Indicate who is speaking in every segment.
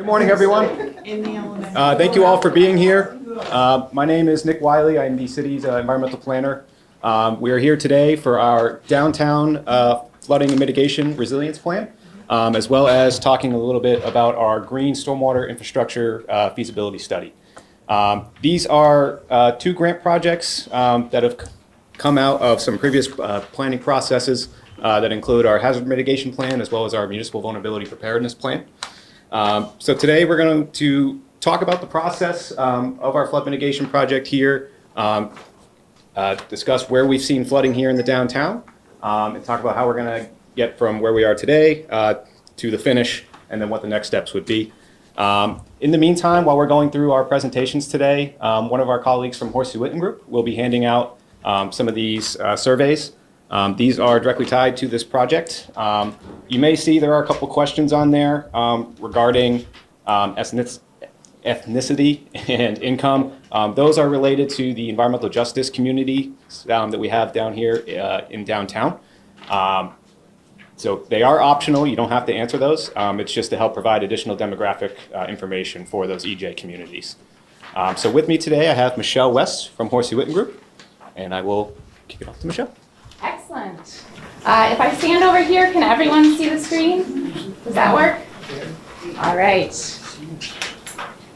Speaker 1: Good morning, everyone. Thank you all for being here. My name is Nick Wyllie. I'm the city's environmental planner. We are here today for our downtown flooding and mitigation resilience plan, as well as talking a little bit about our green stormwater infrastructure feasibility study. These are two grant projects that have come out of some previous planning processes that include our hazard mitigation plan as well as our municipal vulnerability preparedness plan. So today we're going to talk about the process of our flood mitigation project here, discuss where we've seen flooding here in the downtown, and talk about how we're going to get from where we are today to the finish, and then what the next steps would be. In the meantime, while we're going through our presentations today, one of our colleagues from Horsey Witten Group will be handing out some of these surveys. These are directly tied to this project. You may see there are a couple questions on there regarding ethnicity and income. Those are related to the environmental justice community that we have down here in downtown. So they are optional. You don't have to answer those. It's just to help provide additional demographic information for those EJ communities. So with me today, I have Michelle West from Horsey Witten Group, and I will kick it off to Michelle.
Speaker 2: Excellent. If I stand over here, can everyone see the screen? Does that work? All right.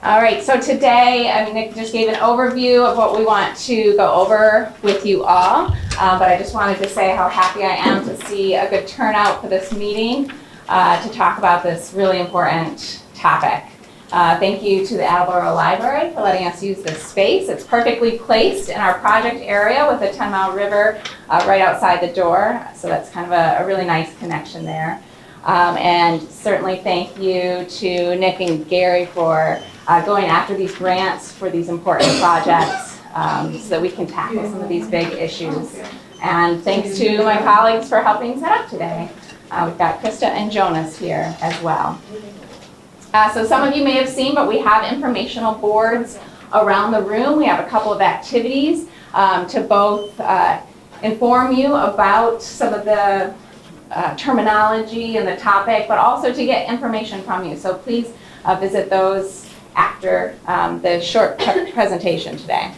Speaker 2: All right, so today, Nick just gave an overview of what we want to go over with you all, but I just wanted to say how happy I am to see a good turnout for this meeting to talk about this really important topic. Thank you to the Attleboro Library for letting us use this space. It's perfectly placed in our project area with the 10 Mile River right outside the door, so that's kind of a really nice connection there. And certainly thank you to Nick and Gary for going after these grants for these important projects so that we can tackle some of these big issues. And thanks to my colleagues for helping set up today. We've got Krista and Jonas here as well. So some of you may have seen, but we have informational boards around the room. We have a couple of activities to both inform you about some of the terminology and the topic, but also to get information from you. So please visit those after the short presentation today.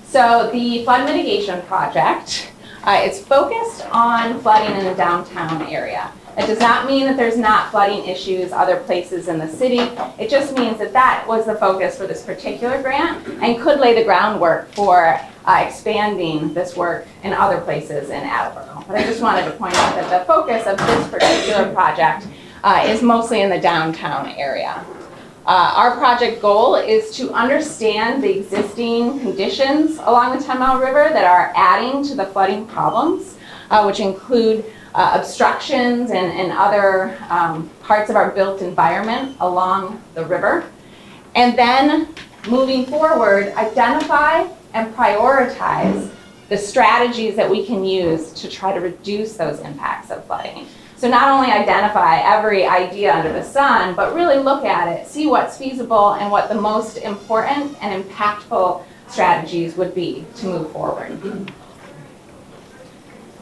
Speaker 2: So the flood mitigation project is focused on flooding in the downtown area. It does not mean that there's not flooding issues other places in the city. It just means that that was the focus for this particular grant and could lay the groundwork for expanding this work in other places in Attleboro. But I just wanted to point out that the focus of this particular project is mostly in the downtown area. Our project goal is to understand the existing conditions along the 10 Mile River that are adding to the flooding problems, which include obstructions and other parts of our built environment along the river. And then moving forward, identify and prioritize the strategies that we can use to try to reduce those impacts of flooding. So not only identify every idea under the sun, but really look at it, see what's feasible and what the most important and impactful strategies would be to move forward.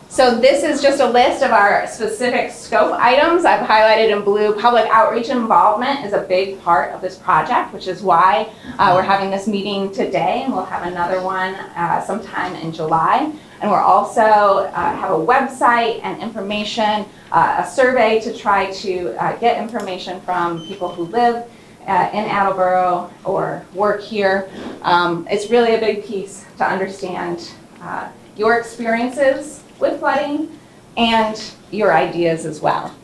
Speaker 2: So this is just a list of our specific scope items. I've highlighted in blue. Public outreach and involvement is a big part of this project, which is why we're having this meeting today, and we'll have another one sometime in July. And we're also have a website and information, a survey to try to get information from people who live in Attleboro or work here. It's really a big piece to understand your experiences with flooding and your ideas as well.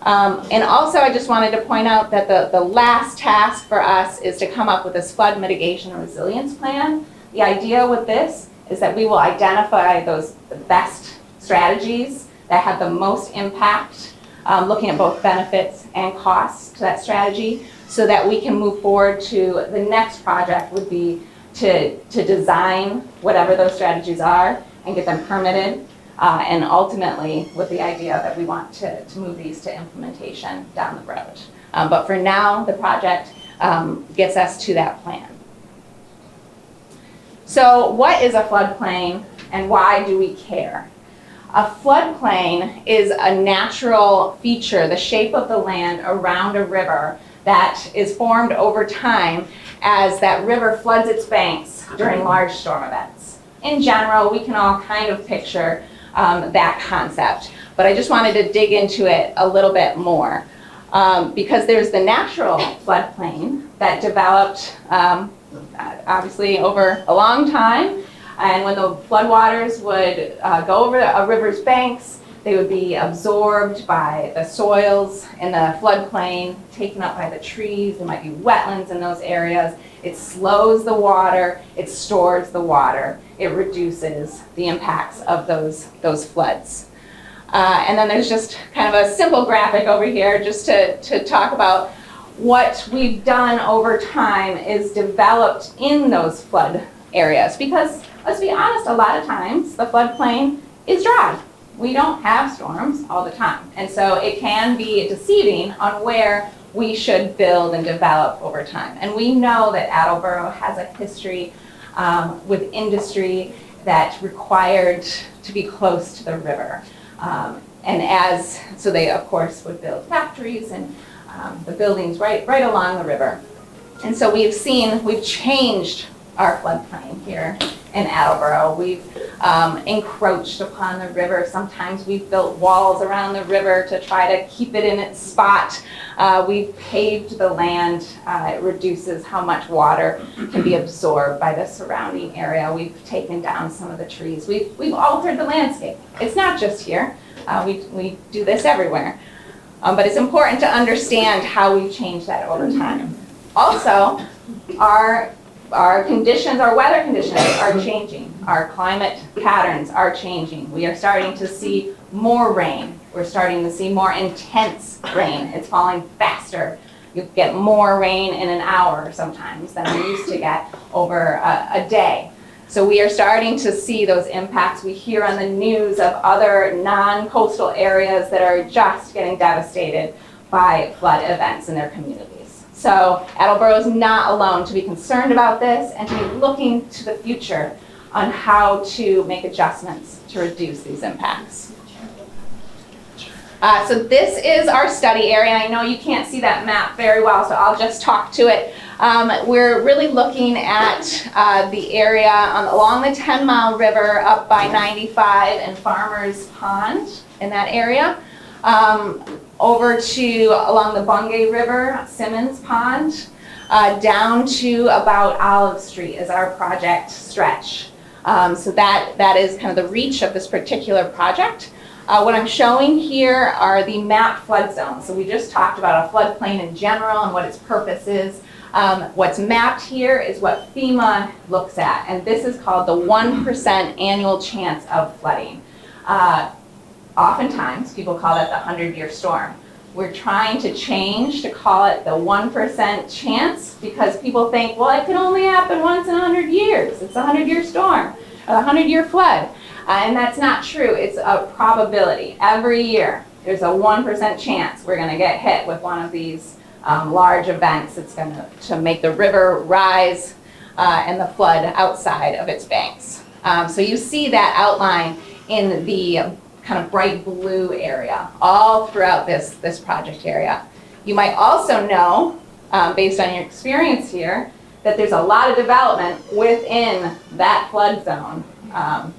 Speaker 2: And also I just wanted to point out that the last task for us is to come up with this flood mitigation and resilience plan. The idea with this is that we will identify the best strategies that have the most impact, looking at both benefits and costs to that strategy, so that we can move forward to the next project would be to design whatever those strategies are and get them permitted. And ultimately with the idea that we want to move these to implementation down the road. But for now, the project gets us to that plan. So what is a floodplain and why do we care? A floodplain is a natural feature, the shape of the land around a river that is formed over time as that river floods its banks during large storm events. In general, we can all kind of picture that concept, but I just wanted to dig into it a little bit more because there's the natural floodplain that developed obviously over a long time, and when the floodwaters would go over a river's banks, they would be absorbed by the soils in the floodplain, taken up by the trees. There might be wetlands in those areas. It slows the water, it stores the water, it reduces the impacts of those floods. And then there's just kind of a simple graphic over here just to talk about what we've done over time is developed in those flood areas. Because let's be honest, a lot of times the floodplain is dry. We don't have storms all the time. And so it can be deceiving on where we should build and develop over time. And we know that Attleboro has a history with industry that required to be close to the river. So they of course would build factories and the buildings right along the river. And so we've changed our floodplain here in Attleboro. We've encroached upon the river. Sometimes we've built walls around the river to try to keep it in its spot. We've paved the land. It reduces how much water can be absorbed by the surrounding area. We've taken down some of the trees. We've altered the landscape. It's not just here. We do this everywhere. But it's important to understand how we've changed that over time. Also, our conditions, our weather conditions are changing. Our climate patterns are changing. We are starting to see more rain. We're starting to see more intense rain. It's falling faster. You get more rain in an hour sometimes than we used to get over a day. So we are starting to see those impacts. We hear on the news of other non-coastal areas that are just getting devastated by flood events in their communities. So Attleboro is not alone to be concerned about this and to be looking to the future on how to make adjustments to reduce these impacts. So this is our study area. I know you can't see that map very well, so I'll just talk to it. We're really looking at the area along the 10 Mile River up by 95 and Farmers Pond in that area. Over to along the Bungay River, Simmons Pond, down to about Olive Street is our project stretch. So that is kind of the reach of this particular project. What I'm showing here are the mapped flood zones. So we just talked about a floodplain in general and what its purpose is. What's mapped here is what FEMA looks at, and this is called the 1% annual chance of flooding. Oftentimes, people call that the 100-year storm. We're trying to change to call it the 1% chance because people think, well, it can only happen once in 100 years. It's a 100-year storm, a 100-year flood. And that's not true. It's a probability. Every year, there's a 1% chance we're going to get hit with one of these large events. It's going to make the river rise and the flood outside of its banks. So you see that outline in the kind of bright blue area all throughout this project area. You might also know, based on your experience here, that there's a lot of development within that flood zone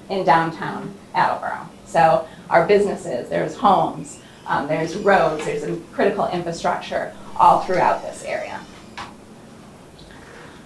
Speaker 2: in downtown Attleboro. So our businesses, there's homes, there's roads, there's a critical infrastructure all throughout this area.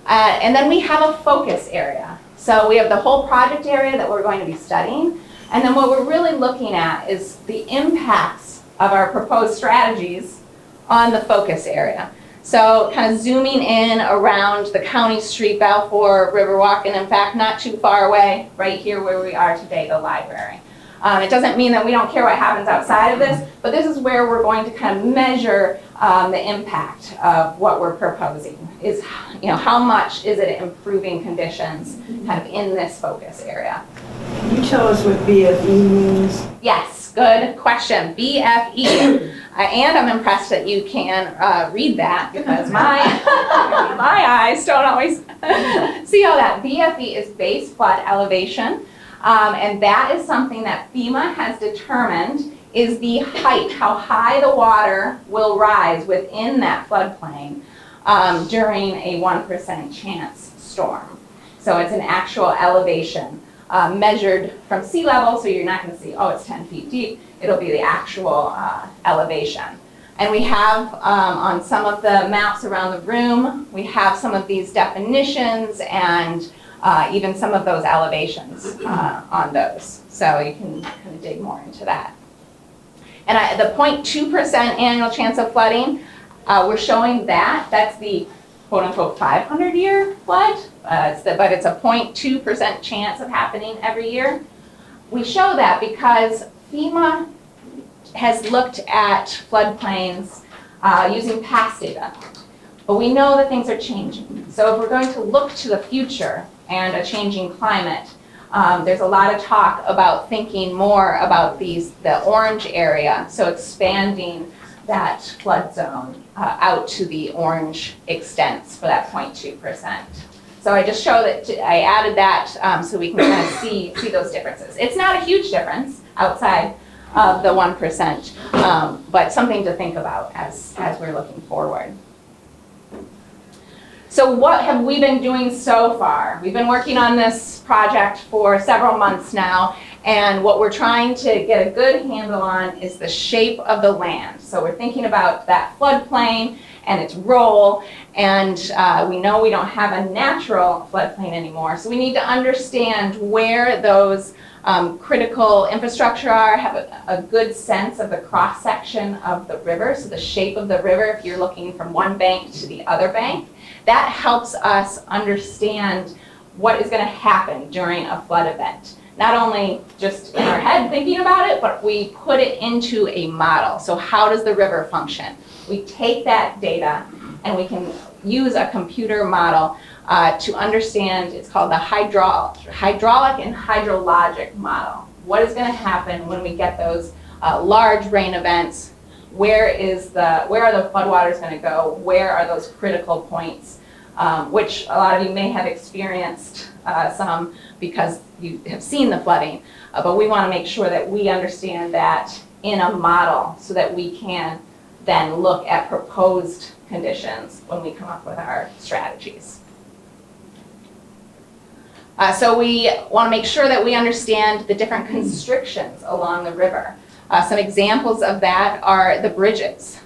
Speaker 2: And then we have a focus area. So we have the whole project area that we're going to be studying. And then what we're really looking at is the impacts of our proposed strategies on the focus area. So kind of zooming in around the County Street, Balfour, Riverwalk, and in fact not too far away, right here where we are today, the library. It doesn't mean that we don't care what happens outside of this, but this is where we're going to kind of measure the impact of what we're proposing. Is, how much is it improving conditions kind of in this focus area?
Speaker 3: Can you tell us what BFE means?
Speaker 2: Yes, good question. BFE. And I'm impressed that you can read that because my eyes don't always see all that. BFE is base flood elevation. And that is something that FEMA has determined is the height, how high the water will rise within that floodplain during a 1% chance storm. So it's an actual elevation measured from sea level, so you're not going to see, oh, it's 10 feet deep. It'll be the actual elevation. And we have on some of the maps around the room, we have some of these definitions and even some of those elevations on those. So you can kind of dig more into that. And the 0.2% annual chance of flooding, we're showing that. That's the quote-unquote 500-year flood, but it's a 0.2% chance of happening every year. We show that because FEMA has looked at floodplains using past data. But we know that things are changing. So if we're going to look to the future and a changing climate, there's a lot of talk about thinking more about the orange area, so expanding that flood zone out to the orange extents for that 0.2%. So I just show that, I added that so we can kind of see those differences. It's not a huge difference outside of the 1%, but something to think about as we're looking forward. So what have we been doing so far? We've been working on this project for several months now, and what we're trying to get a good handle on is the shape of the land. So we're thinking about that floodplain and its role, and we know we don't have a natural floodplain anymore, so we need to understand where those critical infrastructure are, have a good sense of the cross-section of the river, so the shape of the river if you're looking from one bank to the other bank. That helps us understand what is going to happen during a flood event. Not only just in our head thinking about it, but we put it into a model. So how does the river function? We take that data and we can use a computer model to understand, it's called the hydraulic and hydrologic model. What is going to happen when we get those large rain events? Where are the floodwaters going to go? Where are those critical points? Which a lot of you may have experienced some because you have seen the flooding. But we want to make sure that we understand that in a model so that we can then look at proposed conditions when we come up with our strategies. So we want to make sure that we understand the different constrictions along the river. Some examples of that are the bridges.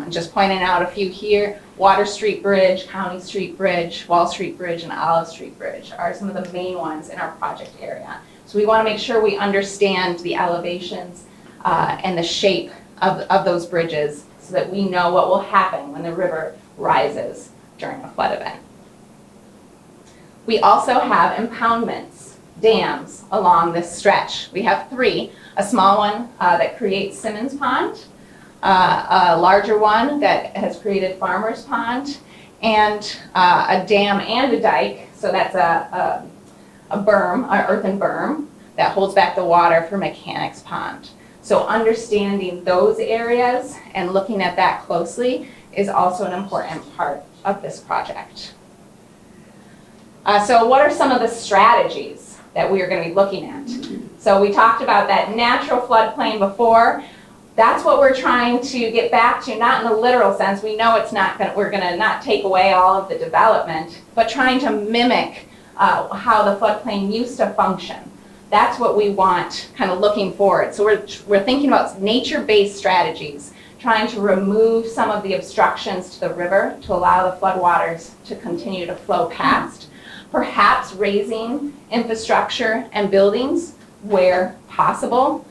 Speaker 2: Just pointing out a few here. Water Street Bridge, County Street Bridge, Wall Street Bridge, and Olive Street Bridge are some of the main ones in our project area. So we want to make sure we understand the elevations and the shape of those bridges so that we know what will happen when the river rises during a flood event. We also have impoundments, dams along this stretch. We have 3, a small one that creates Simmons Pond, a larger one that has created Farmers Pond, and a dam and a dike, so that's a berm, an earthen berm, that holds back the water for Mechanics Pond. So understanding those areas and looking at that closely is also an important part of this project. So what are some of the strategies that we are going to be looking at? So we talked about that natural floodplain before. That's what we're trying to get back to, not in the literal sense. We know it's not going. We're going to not take away all of the development, but trying to mimic how the floodplain used to function. That's what we want, kind of looking forward. So we're thinking about nature-based strategies, trying to remove some of the obstructions to the river to allow the floodwaters to continue to flow past. Perhaps raising infrastructure and buildings where possible.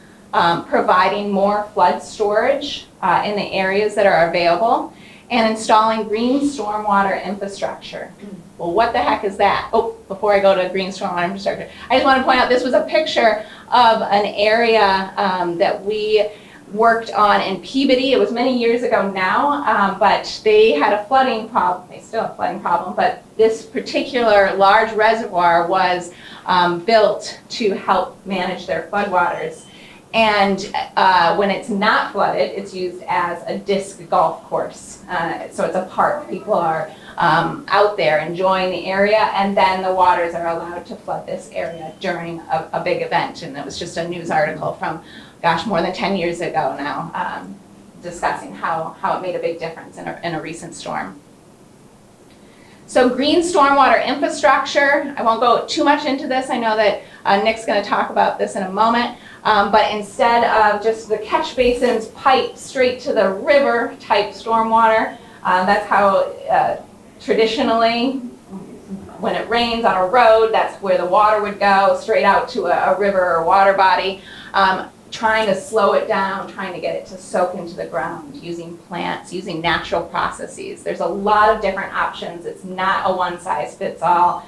Speaker 2: Providing more flood storage in the areas that are available, and installing green stormwater infrastructure. Well, what the heck is that? Oh, before I go to green stormwater infrastructure, I just want to point out this was a picture of an area that we worked on in Peabody. It was many years ago now, but they had a flooding problem. They still have a flooding problem, but this particular large reservoir was built to help manage their floodwaters. And when it's not flooded, it's used as a disc golf course. So it's a park. People are out there enjoying the area, and then the waters are allowed to flood this area during a big event. And it was just a news article from, gosh, more than 10 years ago now, discussing how it made a big difference in a recent storm. So green stormwater infrastructure, I won't go too much into this. I know that Nick's going to talk about this in a moment. But instead of just the catch basins pipe straight to the river type stormwater, that's how traditionally when it rains on a road, that's where the water would go, straight out to a river or water body. Trying to slow it down, trying to get it to soak into the ground, using plants, using natural processes. There's a lot of different options. It's not a one-size-fits-all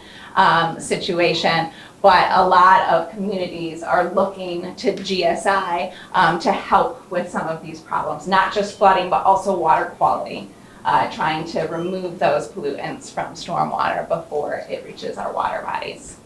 Speaker 2: situation, but a lot of communities are looking to GSI to help with some of these problems, not just flooding, but also water quality, trying to remove those pollutants from stormwater before it reaches our water bodies.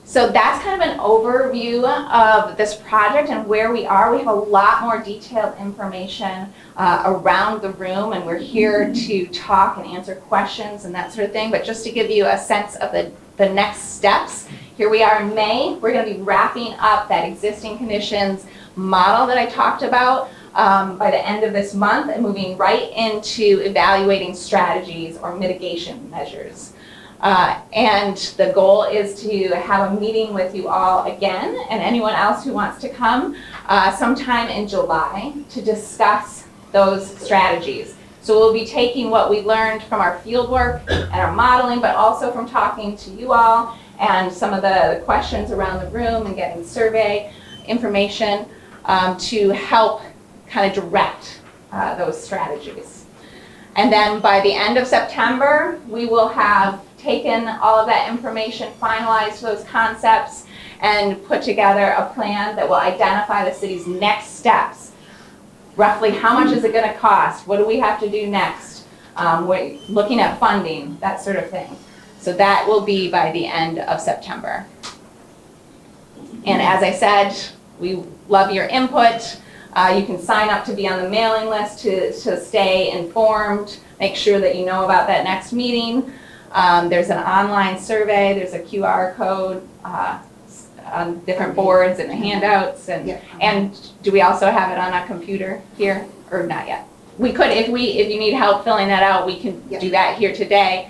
Speaker 2: So that's kind of an overview of this project and where we are. We have a lot more detailed information around the room, and we're here to talk and answer questions and that sort of thing. But just to give you a sense of the next steps, here we are in May. We're going to be wrapping up that existing conditions model that I talked about by the end of this month and moving right into evaluating strategies or mitigation measures. And the goal is to have a meeting with you all again and anyone else who wants to come sometime in July to discuss those strategies. So we'll be taking what we learned from our field work and our modeling, but also from talking to you all and some of the questions around the room and getting survey information to help kind of direct those strategies. And then by the end of September, we will have taken all of that information, finalized those concepts, and put together a plan that will identify the city's next steps. Roughly how much is it going to cost? What do we have to do next? We're looking at funding, that sort of thing. So that will be by the end of September. And as I said, we love your input. You can sign up to be on the mailing list to stay informed, make sure that you know about that next meeting. There's an online survey, there's a QR code on different boards and the handouts, and do we also have it on a computer here, or not yet? We could, if you need help filling that out, we can do that here today.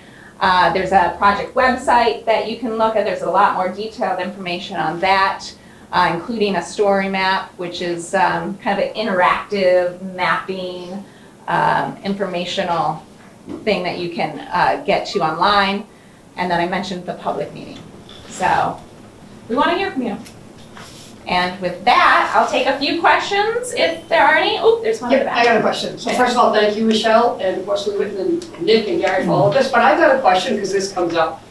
Speaker 2: There's a project website that you can look at. There's a lot more detailed information on that, including a story map, which is kind of an interactive mapping, informational thing that you can get to online. And then I mentioned the public meeting. So we want to hear from you. And with that, I'll take a few questions if there are any. Oh, there's one in the back.
Speaker 4: I got a question. So first of all, thank you, Michelle, and of course, Nick and Gary for all of this. But I've got a question because this comes up.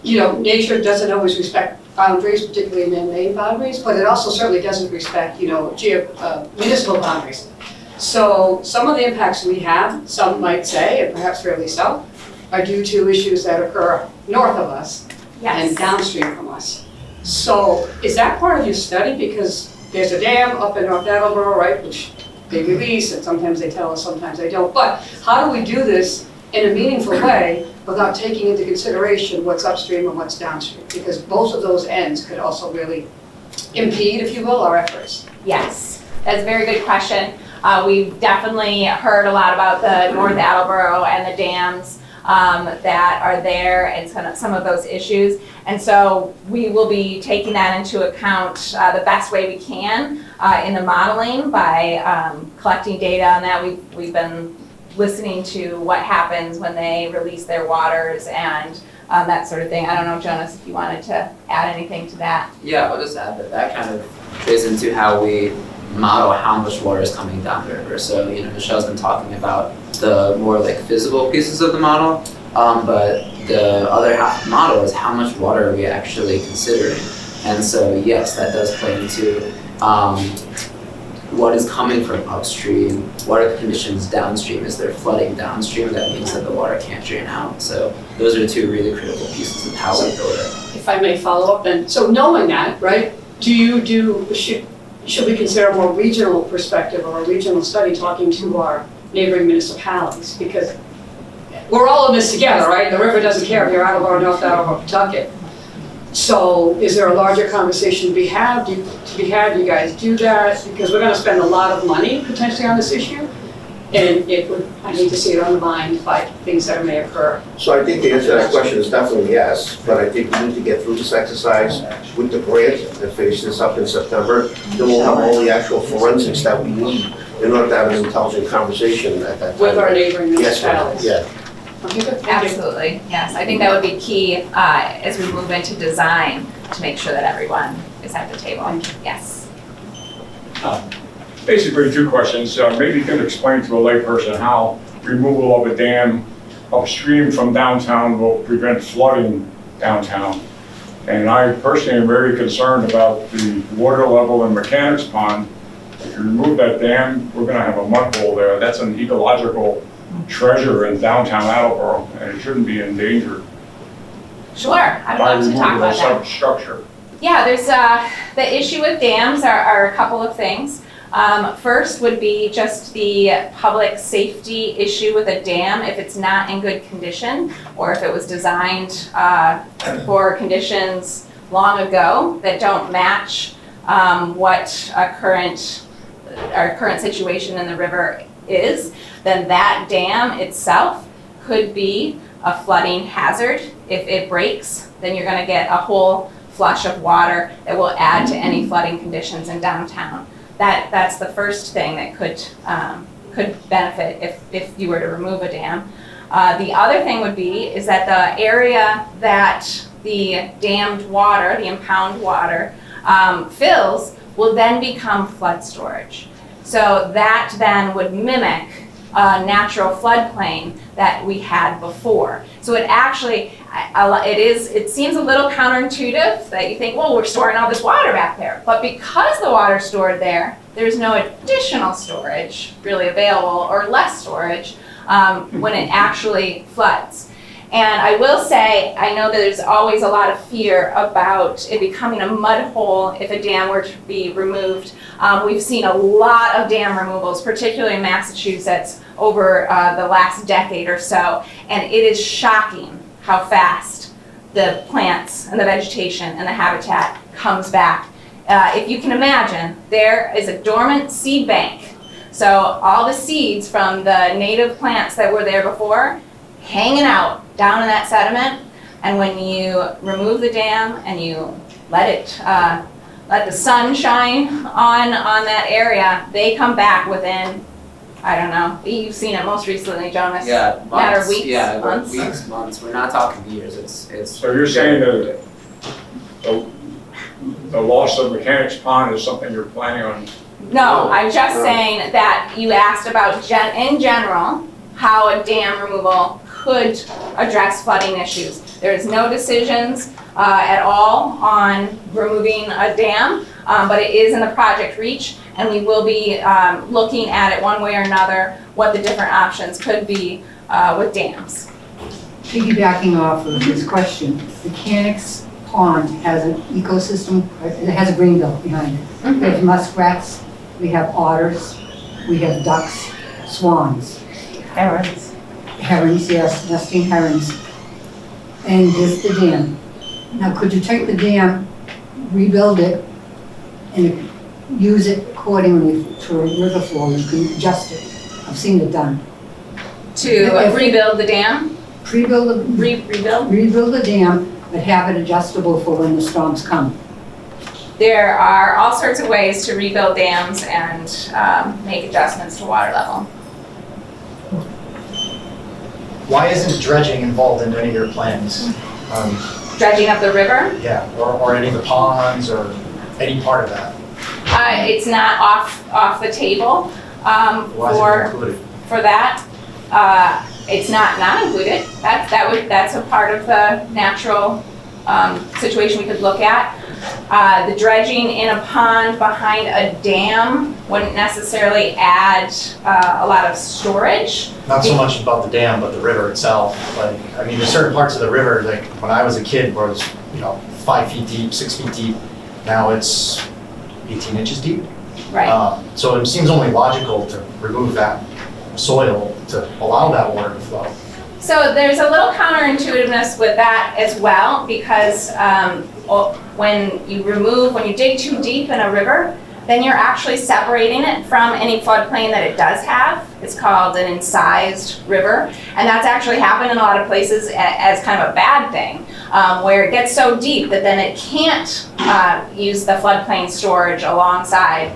Speaker 4: You know, nature doesn't always respect boundaries, particularly man-made boundaries, but it also certainly doesn't respect, you know, municipal boundaries. So some of the impacts we have, some might say, and perhaps fairly so, are due to issues that occur north of us and downstream from us. So is that part of your study? Because there's a dam up in North Attleboro, right, which they release, and sometimes they tell us, sometimes they don't. But how do we do this in a meaningful way without taking into consideration what's upstream and what's downstream? Because both of those ends could also really impede, if you will, our efforts.
Speaker 2: Yes, that's a very good question. We've definitely heard a lot about the North Attleboro and the dams that are there and some of those issues. And so we will be taking that into account the best way we can in the modeling by collecting data on that. We've been listening to what happens when they release their waters and that sort of thing. I don't know, Jonas, if you wanted to add anything to that.
Speaker 5: Yeah, I'll just add that kind of plays into how we model how much water is coming down the river. So, you know, Michelle's been talking about the more like physical pieces of the model, but the other half of the model is how much water are we actually considering. And so, yes, that does play into what is coming from upstream, what are the conditions downstream. Is there flooding downstream? That means that the water can't drain out. So those are two really critical pieces of how we build it.
Speaker 4: If I may follow up then. So knowing that, right, should we consider a more regional perspective or a regional study talking to our neighboring municipalities? Because we're all in this together, right? The river doesn't care if you're Attleboro, North Attleboro, Pawtucket. So is there a larger conversation to be had? Do you guys do that? Because we're gonna spend a lot of money potentially on this issue. And I hate to see it undermined by things that may occur.
Speaker 6: So I think the answer to that question is definitely yes, but I think we need to get through this exercise with the grant and finish this up in September. Then we'll have all the actual forensics that we need in order to have an intelligent conversation at that time.
Speaker 4: With our neighboring
Speaker 6: Yes, ma'am.
Speaker 4: municipalities.
Speaker 6: Yeah.
Speaker 4: Okay, good. Thank you.
Speaker 2: Absolutely, yes. I think that would be key as we move into design to make sure that everyone is at the table. Yes.
Speaker 7: Basically, two questions. Maybe you can explain to a layperson how removal of a dam upstream from downtown will prevent flooding downtown. And I personally am very concerned about the water level in Mechanics Pond. If you remove that dam, we're gonna have a mud hole there. That's an ecological treasure in downtown Attleboro, and it shouldn't be endangered
Speaker 2: Sure, I'd
Speaker 7: by
Speaker 2: love to talk
Speaker 7: removal
Speaker 2: about
Speaker 7: of
Speaker 2: that.
Speaker 7: substructure.
Speaker 2: Yeah, there's the issue with dams are a couple of things. First would be just the public safety issue with a dam if it's not in good condition, or if it was designed for conditions long ago that don't match what our current situation in the river is, then that dam itself could be a flooding hazard. If it breaks, then you're gonna get a whole flush of water that will add to any flooding conditions in downtown. That's the first thing that could benefit if you were to remove a dam. The other thing would be is that the area that the dammed water, the impound water, fills will then become flood storage. So that then would mimic a natural floodplain that we had before. So it actually, it seems a little counterintuitive that you think, well, we're storing all this water back there. But because the water's stored there, there's no additional storage really available, or less storage when it actually floods. And I will say, I know that there's always a lot of fear about it becoming a mud hole if a dam were to be removed. We've seen a lot of dam removals, particularly in Massachusetts, over the last decade or so. And it is shocking how fast the plants and the vegetation and the habitat comes back. If you can imagine, there is a dormant seed bank. So all the seeds from the native plants that were there before, hanging out down in that sediment, and when you remove the dam and you let the sun shine on that area, they come back within, I don't know, you've seen it most recently, Jonas.
Speaker 5: Yeah, months.
Speaker 2: Matter of weeks,
Speaker 5: Yeah,
Speaker 2: months.
Speaker 5: weeks, months. We're not talking years. It's.
Speaker 7: So you're saying that the loss of Mechanics Pond is something you're planning on?
Speaker 2: No, I'm just saying that you asked about in general, how a dam removal could address flooding issues. There's no decisions at all on removing a dam, but it is in the project reach, and we will be looking at it one way or another, what the different options could be with dams.
Speaker 8: Piggybacking off of this question, Mechanics Pond has an ecosystem, it has a green belt behind it. We have muskrats, we have otters, we have ducks, swans.
Speaker 2: Herons.
Speaker 8: Herons, yes, nesting herons. And there's the dam. Now, could you take the dam, rebuild it, and use it accordingly to a river flow? You can adjust it. I've seen it done.
Speaker 2: To rebuild the dam?
Speaker 8: Rebuild the dam, but have it adjustable for when the storms come.
Speaker 2: There are all sorts of ways to rebuild dams and make adjustments to water level.
Speaker 9: Why isn't dredging involved in any of your plans?
Speaker 2: Dredging of the river?
Speaker 9: Yeah, or any of the ponds or any part of that?
Speaker 2: It's not off the table
Speaker 9: Why is it included?
Speaker 2: for that. It's not included. That's a part of the natural situation we could look at. The dredging in a pond behind a dam wouldn't necessarily add a lot of storage.
Speaker 9: Not so much about the dam, but the river itself. Like, I mean, there's certain parts of the river, like when I was a kid, where it was, 5 feet deep, 6 feet deep. now it's 18 inches deep.
Speaker 2: Right.
Speaker 9: So it seems only logical to remove that soil to allow that water to flow.
Speaker 2: So there's a little counterintuitiveness with that as well, because when you dig too deep in a river, then you're actually separating it from any floodplain that it does have. It's called an incised river, and that's actually happened in a lot of places as kind of a bad thing, where it gets so deep that then it can't use the floodplain storage alongside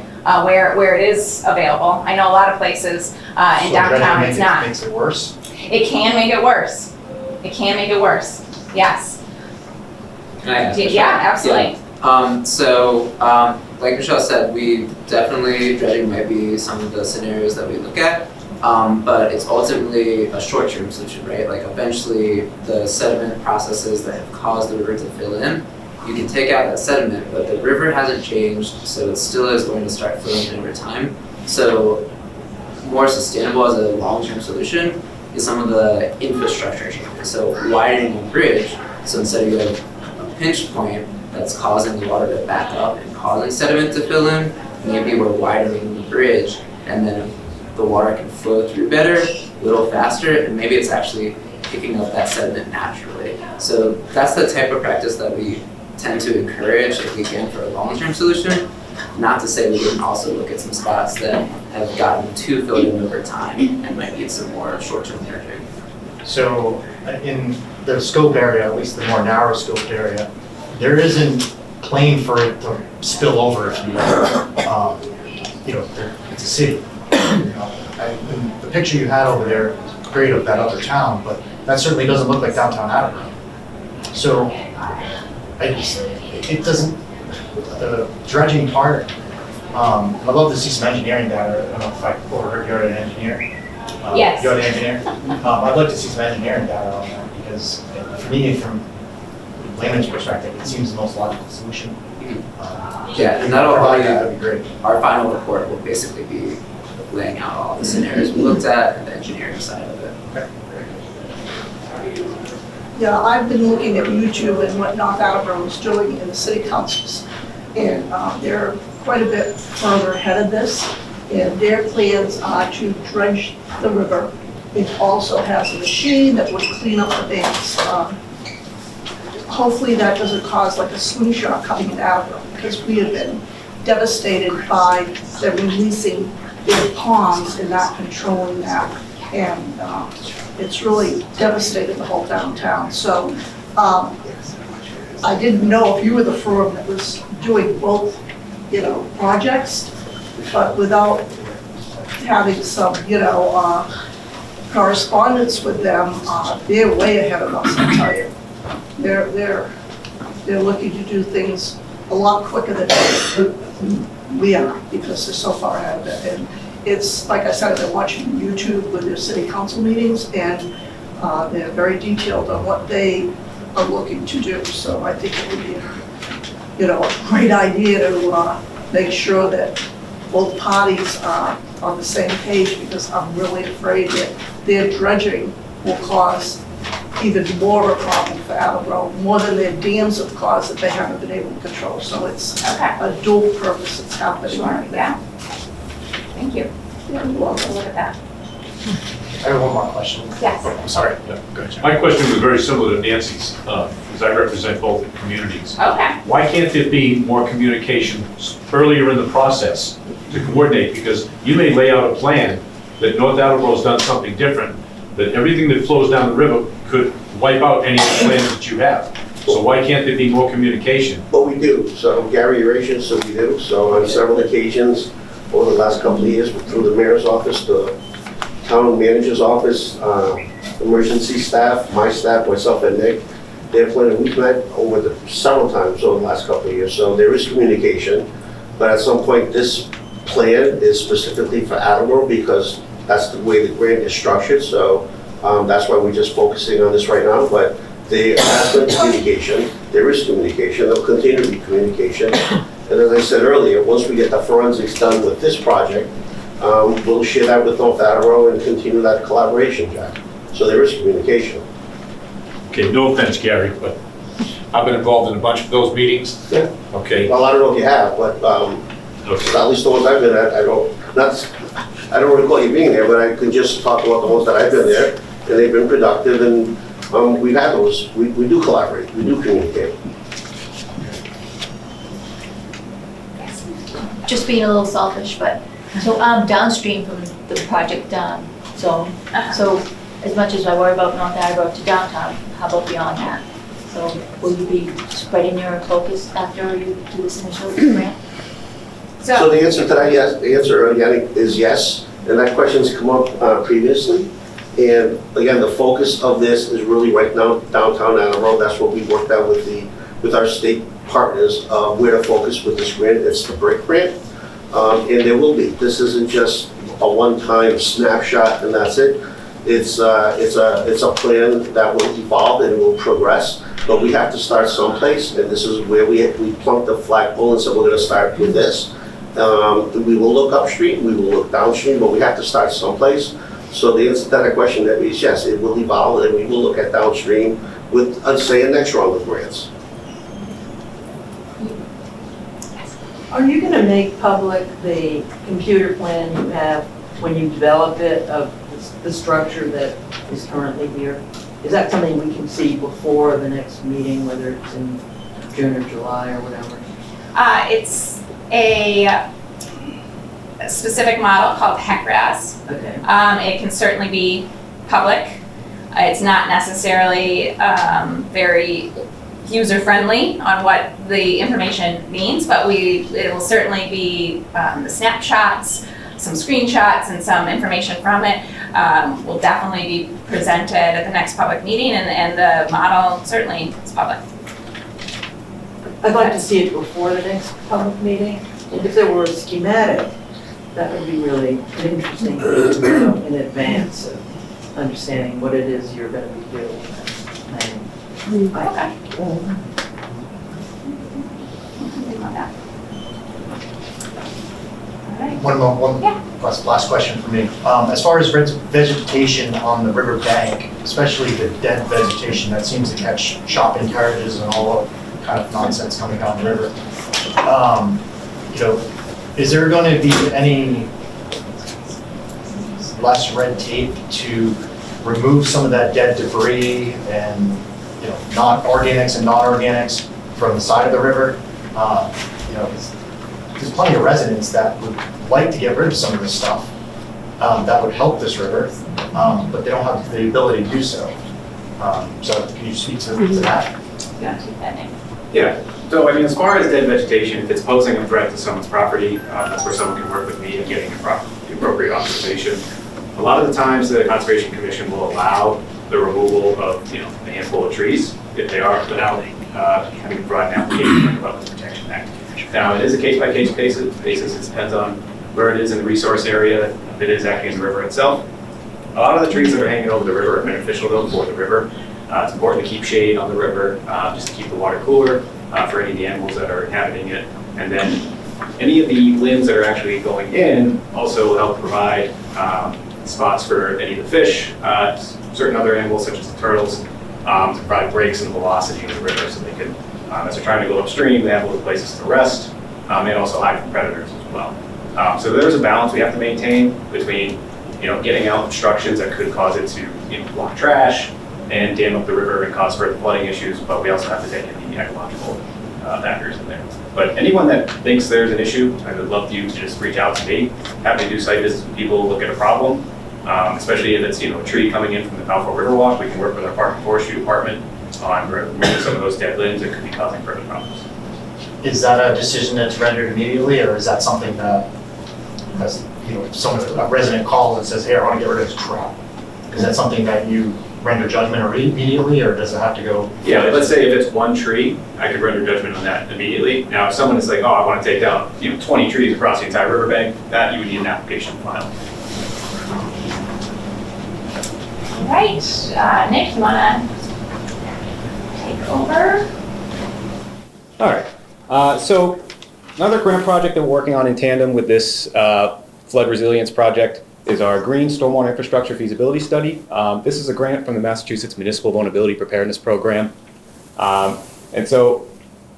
Speaker 2: where it is available. I know a lot of places in downtown it's not.
Speaker 9: Makes it worse?
Speaker 2: It can make it worse. It can make it worse, yes.
Speaker 5: Can I ask?
Speaker 2: Yeah, absolutely.
Speaker 5: Like Michelle said, we definitely, dredging might be some of the scenarios that we look at, but it's ultimately a short-term solution, right? Like eventually the sediment processes that have caused the river to fill in, you can take out that sediment, but the river hasn't changed, so it still is going to start filling in over time. So more sustainable as a long-term solution is some of the infrastructure changes. So widening the bridge, so instead of a pinch point that's causing the water to back up and causing sediment to fill in, maybe we're widening the bridge and then the water can flow through better, a little faster, and maybe it's actually picking up that sediment naturally. So that's the type of practice that we tend to encourage if we can for a long-term solution. Not to say we wouldn't also look at some spots that have gotten too filled in over time and might need some more short-term dredging.
Speaker 9: So in the scope area, at least the more narrow scoped area, there isn't plain for it to spill over, if you will. It's a city. And the picture you had over there is great of that other town, but that certainly doesn't look like downtown Attleboro. So it doesn't, the dredging part, I'd love to see some engineering data. I don't know if I overheard you're an engineer.
Speaker 2: Yes.
Speaker 9: You're the engineer? I'd like to see some engineering data on that, because for me, from a layman's perspective, it seems the most logical solution.
Speaker 5: Yeah, and that'd
Speaker 9: be great.
Speaker 5: Our final report will basically be laying out all the scenarios we looked at and the engineering side of it.
Speaker 9: Okay.
Speaker 3: Yeah, I've been looking at YouTube and what North Attleboro is doing in the city councils. And they're quite a bit further ahead of this. And their plans are to dredge the river. It also has a machine that would clean up the banks. Hopefully that doesn't cause like a slingshot coming in Attleboro, because we have been devastated by them releasing their ponds and not controlling that. And it's really devastated the whole downtown. So I didn't know if you were the firm that was doing both, projects, but without having some, correspondence with them, they're way ahead of us, I tell you. They're looking to do things a lot quicker than we are, because they're so far ahead of it. And it's, like I said, I've been watching YouTube with their city council meetings, and they're very detailed on what they are looking to do. So I think it would be, a great idea to make sure that both parties are on the same page, because I'm really afraid that their dredging will cause even more of a problem for Attleboro, more than their dams have caused that they haven't been able to control. So it's a dual purpose that's happening right now.
Speaker 2: Yeah. Thank you.
Speaker 3: Yeah, you're welcome.
Speaker 2: Look at that.
Speaker 9: I have one more question.
Speaker 2: Yes.
Speaker 9: I'm sorry. Yeah, go ahead.
Speaker 10: My question was very similar to Nancy's, because I represent both communities.
Speaker 2: Okay.
Speaker 10: Why can't there be more communication earlier in the process to coordinate? Because you may lay out a plan that North Attleboro's done something different, that everything that flows down the river could wipe out any of the plans that you have. So why can't there be more communication?
Speaker 6: But we do. So Gary Ayrassian, so we do. So on several occasions over the last couple of years, through the mayor's office, the town manager's office, emergency staff, my staff, myself and Nick, they're planning, we've met over several times over the last couple of years. So there is communication, but at some point this plan is specifically for Attleboro, because that's the way the grant is structured. So that's why we're just focusing on this right now. But there has been communication. There is communication. There'll continue to be communication. And as I said earlier, once we get the forensics done with this project, we'll share that with North Attleboro and continue that collaboration, Jack. So there is communication.
Speaker 10: Okay, no offense, Gary, but I've been involved in a bunch of those meetings.
Speaker 6: Yeah.
Speaker 10: Okay.
Speaker 6: Well, I don't know if you have, but
Speaker 10: Okay.
Speaker 6: at least the ones I've been at, I don't recall you being there, but I can just talk about the ones that I've been there, and they've been productive, and we've had those, we do collaborate, we do communicate.
Speaker 11: Just being a little selfish, but, so I'm downstream from the project zone. So as much as I worry about North Attleboro to downtown, how about beyond that? So will you be spreading your focus after you do this initial grant?
Speaker 6: So the answer to that, yes, the answer again is yes, and that question's come up previously. And again, the focus of this is really right now downtown Attleboro. That's what we worked out with our state partners, where to focus with this grant. It's the BRIC grant, and there will be. This isn't just a one-time snapshot and that's it. It's a plan that will evolve and will progress, but we have to start someplace, and this is where we plunked the flagpole and said we're going to start with this. We will look upstream, we will look downstream, but we have to start someplace. So the answer to that question is yes, it will evolve, and we will look at downstream with, I'd say, a next round of grants.
Speaker 12: Are you gonna make public the computer plan you have when you develop it of the structure that is currently here? Is that something we can see before the next meeting, whether it's in June or July or whatever?
Speaker 2: It's a specific model called Ayrassian.
Speaker 12: Okay.
Speaker 2: It can certainly be public. It's not necessarily very user-friendly on what the information means, but it will certainly be the snapshots, some screenshots, and some information from it will definitely be presented at the next public meeting, and the model certainly is public.
Speaker 12: I'd like to see it before the next public meeting. If there were a schematic, that would be really interesting to know in advance of understanding what it is you're going to be doing.
Speaker 2: Okay.
Speaker 9: One
Speaker 2: Yeah.
Speaker 9: last question for me. As far as vegetation on the river bank, especially the dead vegetation that seems to catch shopping carriages and all kind of nonsense coming down the river, is there going to be any less red tape to remove some of that dead debris and non-organics and non-organics from the side of the river? There's plenty of residents that would like to get rid of some of this stuff that would help this river, but they don't have the ability to do so. So can you speak to that?
Speaker 1: Yeah, so I mean, as far as dead vegetation, if it's posing a threat to someone's property, that's where someone can work with me in getting the appropriate authorization. A lot of the times, the Conservation Commission will allow the removal of, a handful of trees if they are without having to provide an application under the Wetlands Protection Act. Now, it is a case-by-case basis. It depends on where it is in the resource area, if it is actually in the river itself. A lot of the trees that are hanging over the river are beneficial though for the river. It's important to keep shade on the river, just to keep the water cooler for any of the animals that are inhabiting it. And then any of the limbs that are actually going in also will help provide spots for any of the fish, certain other animals such as the turtles, to provide breaks in the velocity of the river so they can, as they're trying to go upstream, they have little places to rest, and also hide from predators as well. So there's a balance we have to maintain between, getting out obstructions that could cause it to, block trash and dam up the river and cause further flooding issues, but we also have to take in the ecological factors in there. But anyone that thinks there's an issue, I would love you to just reach out to me. Happy to do site visits with people, look at a problem, especially if it's a tree coming in from the Balfour River Walk. We can work with our Park and Forestry Department on removing some of those dead limbs that could be causing further problems.
Speaker 9: Is that a decision that's rendered immediately, or is that something that has, a resident calls and says, hey, I want to get rid of this crap? Is that something that you render judgment immediately, or does it have to go?
Speaker 1: Yeah, let's say if it's one tree, I could render judgment on that immediately. Now, if someone is like, oh, I want to take down 20 trees across the entire riverbank, that you would need an application file.
Speaker 2: All right, Nick, you want to take over?
Speaker 1: All right. So another grant project that we're working on in tandem with this flood resilience project is our Green Stormwater Infrastructure Feasibility Study. This is a grant from the Massachusetts Municipal Vulnerability Preparedness Program. And so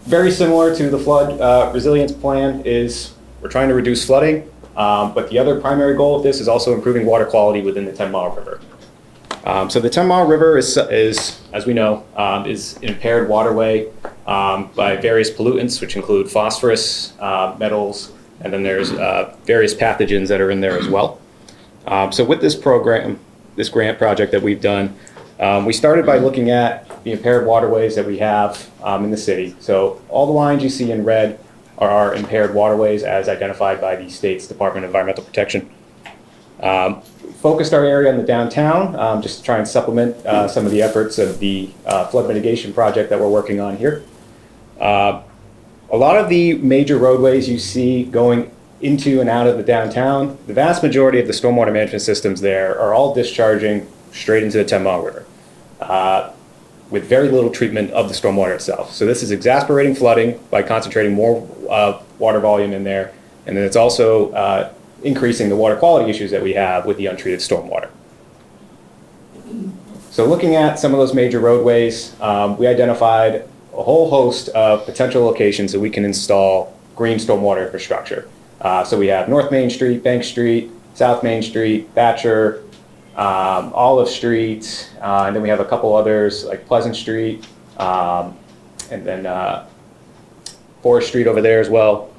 Speaker 1: very similar to the flood resilience plan is we're trying to reduce flooding, but the other primary goal of this is also improving water quality within the 10-mile river. So the 10-mile river is, as we know, is an impaired waterway by various pollutants, which include phosphorus, metals, and then there's various pathogens that are in there as well. So with this program, this grant project that we've done, we started by looking at the impaired waterways that we have in the city. So all the lines you see in red are our impaired waterways as identified by the state's Department of Environmental Protection. Focused our area on the downtown, just to try and supplement some of the efforts of the flood mitigation project that we're working on here. A lot of the major roadways you see going into and out of the downtown, the vast majority of the stormwater management systems there are all discharging straight into the 10-mile river with very little treatment of the stormwater itself. So this is exacerbating flooding by concentrating more water volume in there, and then it's also increasing the water quality issues that we have with the untreated stormwater. So looking at some of those major roadways, we identified a whole host of potential locations that we can install green stormwater infrastructure. So we have North Main Street, Bank Street, South Main Street, Thatcher, Olive Street, and then we have a couple others like Pleasant Street, and then Forest Street over there as well.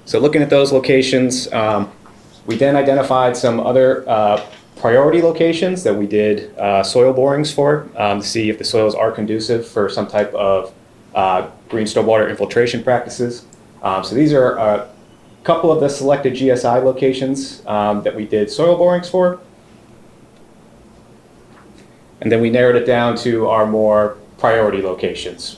Speaker 1: So looking at those locations, we then identified some other priority locations that we did soil borings for to see if the soils are conducive for some type of green stormwater infiltration practices. So these are a couple of the selected GSI locations that we did soil borings for. And then we narrowed it down to our more priority locations.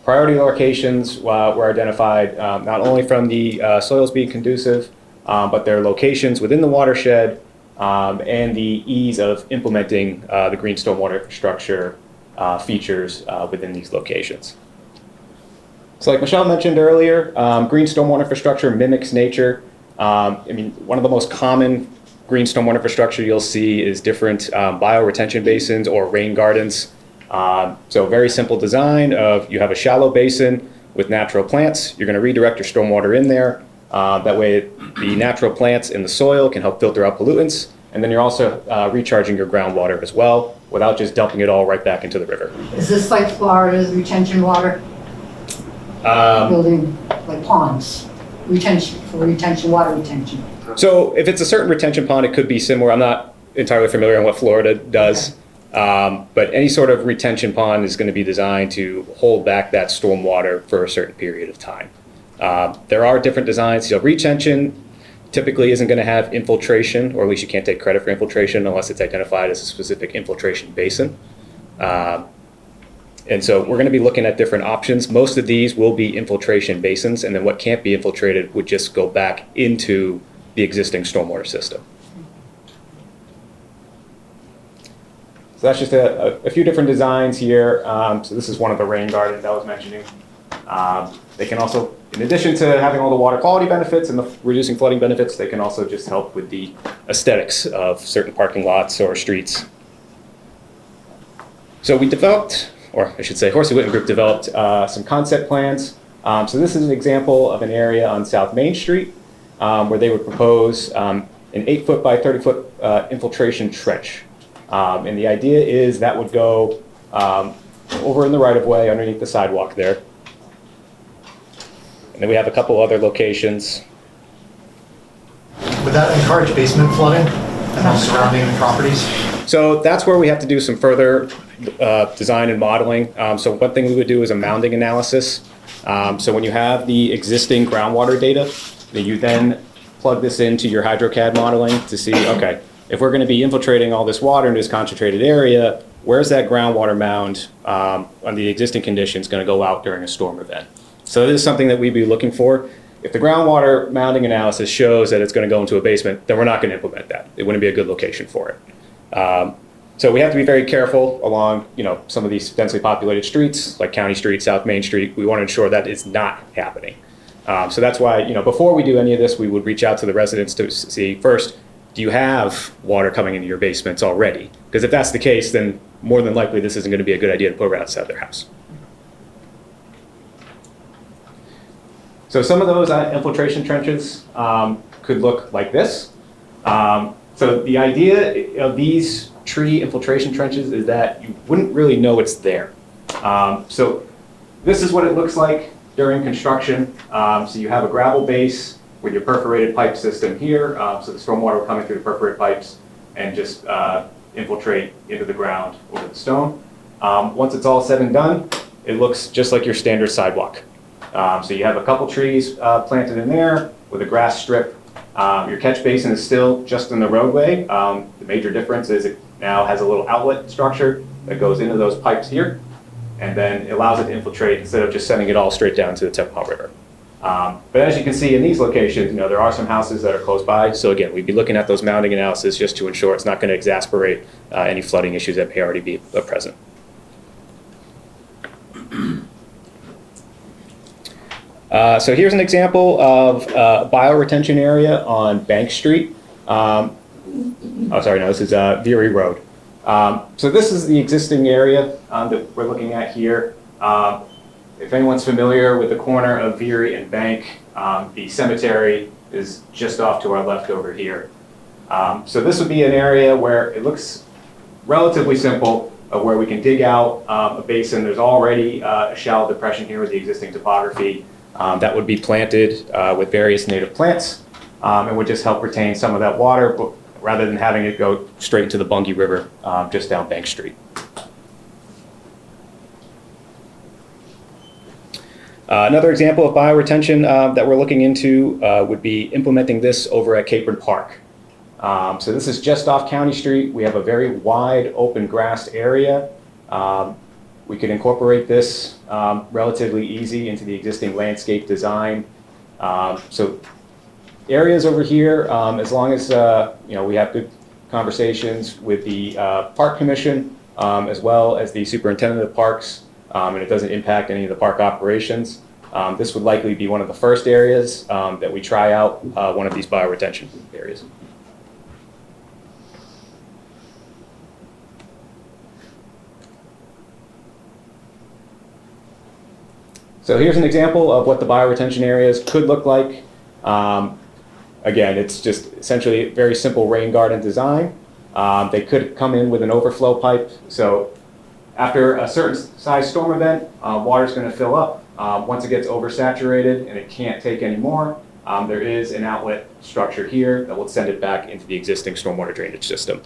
Speaker 1: Priority locations were identified not only from the soils being conducive, but their locations within the watershed and the ease of implementing the green stormwater infrastructure features within these locations. So like Michelle mentioned earlier, green stormwater infrastructure mimics nature. I mean, one of the most common green stormwater infrastructure you'll see is different bioretention basins or rain gardens. So very simple design of you have a shallow basin with natural plants. You're going to redirect your stormwater in there. That way the natural plants in the soil can help filter out pollutants. And then you're also recharging your groundwater as well without just dumping it all right back into the river.
Speaker 8: Is this like Florida's retention water? Building like ponds, retention, for retention, water retention.
Speaker 1: So if it's a certain retention pond, it could be similar. I'm not entirely familiar on what Florida does. Okay. But any sort of retention pond is going to be designed to hold back that storm water for a certain period of time. There are different designs. So retention typically isn't going to have infiltration, or at least you can't take credit for infiltration unless it's identified as a specific infiltration basin. And so we're going to be looking at different options. Most of these will be infiltration basins, and then what can't be infiltrated would just go back into the existing stormwater system. So that's just a few different designs here. So this is one of the rain gardens I was mentioning. They can also, in addition to having all the water quality benefits and the reducing flooding benefits, they can also just help with the aesthetics of certain parking lots or streets. So we developed, or I should say Horsey Whitten Group developed some concept plans. So this is an example of an area on South Main Street where they would propose an 8-foot by 30-foot infiltration trench. And the idea is that would go over in the right-of-way underneath the sidewalk there. And then we have a couple other locations.
Speaker 9: Would that encourage basement flooding and those surrounding properties?
Speaker 1: So that's where we have to do some further design and modeling. So one thing we would do is a mounding analysis. So when you have the existing groundwater data, that you then plug this into your HydroCAD modeling to see, okay, if we're going to be infiltrating all this water into this concentrated area, where's that groundwater mound on the existing conditions going to go out during a storm event? So this is something that we'd be looking for. If the groundwater mounding analysis shows that it's going to go into a basement, then we're not going to implement that. It wouldn't be a good location for it. So we have to be very careful along, some of these densely populated streets, like County Street, South Main Street. We want to ensure that it's not happening. So that's why, before we do any of this, we would reach out to the residents to see first, do you have water coming into your basements already? Because if that's the case, then more than likely this isn't going to be a good idea to put right outside their house. So some of those infiltration trenches could look like this. So the idea of these tree infiltration trenches is that you wouldn't really know it's there. So this is what it looks like during construction. So you have a gravel base with your perforated pipe system here. So the stormwater will come in through the perforated pipes and just infiltrate into the ground over the stone. Once it's all said and done, it looks just like your standard sidewalk. So you have a couple trees planted in there with a grass strip. Your catch basin is still just in the roadway. The major difference is it now has a little outlet structure that goes into those pipes here, and then it allows it to infiltrate instead of just sending it all straight down to the Tepaw River. But as you can see in these locations, there are some houses that are close by. So again, we'd be looking at those mounding analysis just to ensure it's not going to exacerbate any flooding issues that may already be present. So here's an example of a bioretention area on Bank Street. This is Veery Road. So this is the existing area that we're looking at here. If anyone's familiar with the corner of Veery and Bank, the cemetery is just off to our left over here. So this would be an area where it looks relatively simple, where we can dig out a basin. There's already a shallow depression here with the existing topography. That would be planted with various native plants and would just help retain some of that water, but rather than having it go straight into the Bungie River just down Bank Street. Another example of bioretention that we're looking into would be implementing this over at Capron Park. So this is just off County Street. We have a very wide open grassed area. We could incorporate this relatively easy into the existing landscape design. So areas over here, as long as we have good conversations with the Park Commission, as well as the Superintendent of Parks, and it doesn't impact any of the park operations, this would likely be one of the first areas that we try out one of these bioretention areas. So here's an example of what the bioretention areas could look like. Again, it's just essentially a very simple rain garden design. They could come in with an overflow pipe. So after a certain size storm event, water is going to fill up. Once it gets oversaturated and it can't take any more, there is an outlet structure here that will send it back into the existing stormwater drainage system.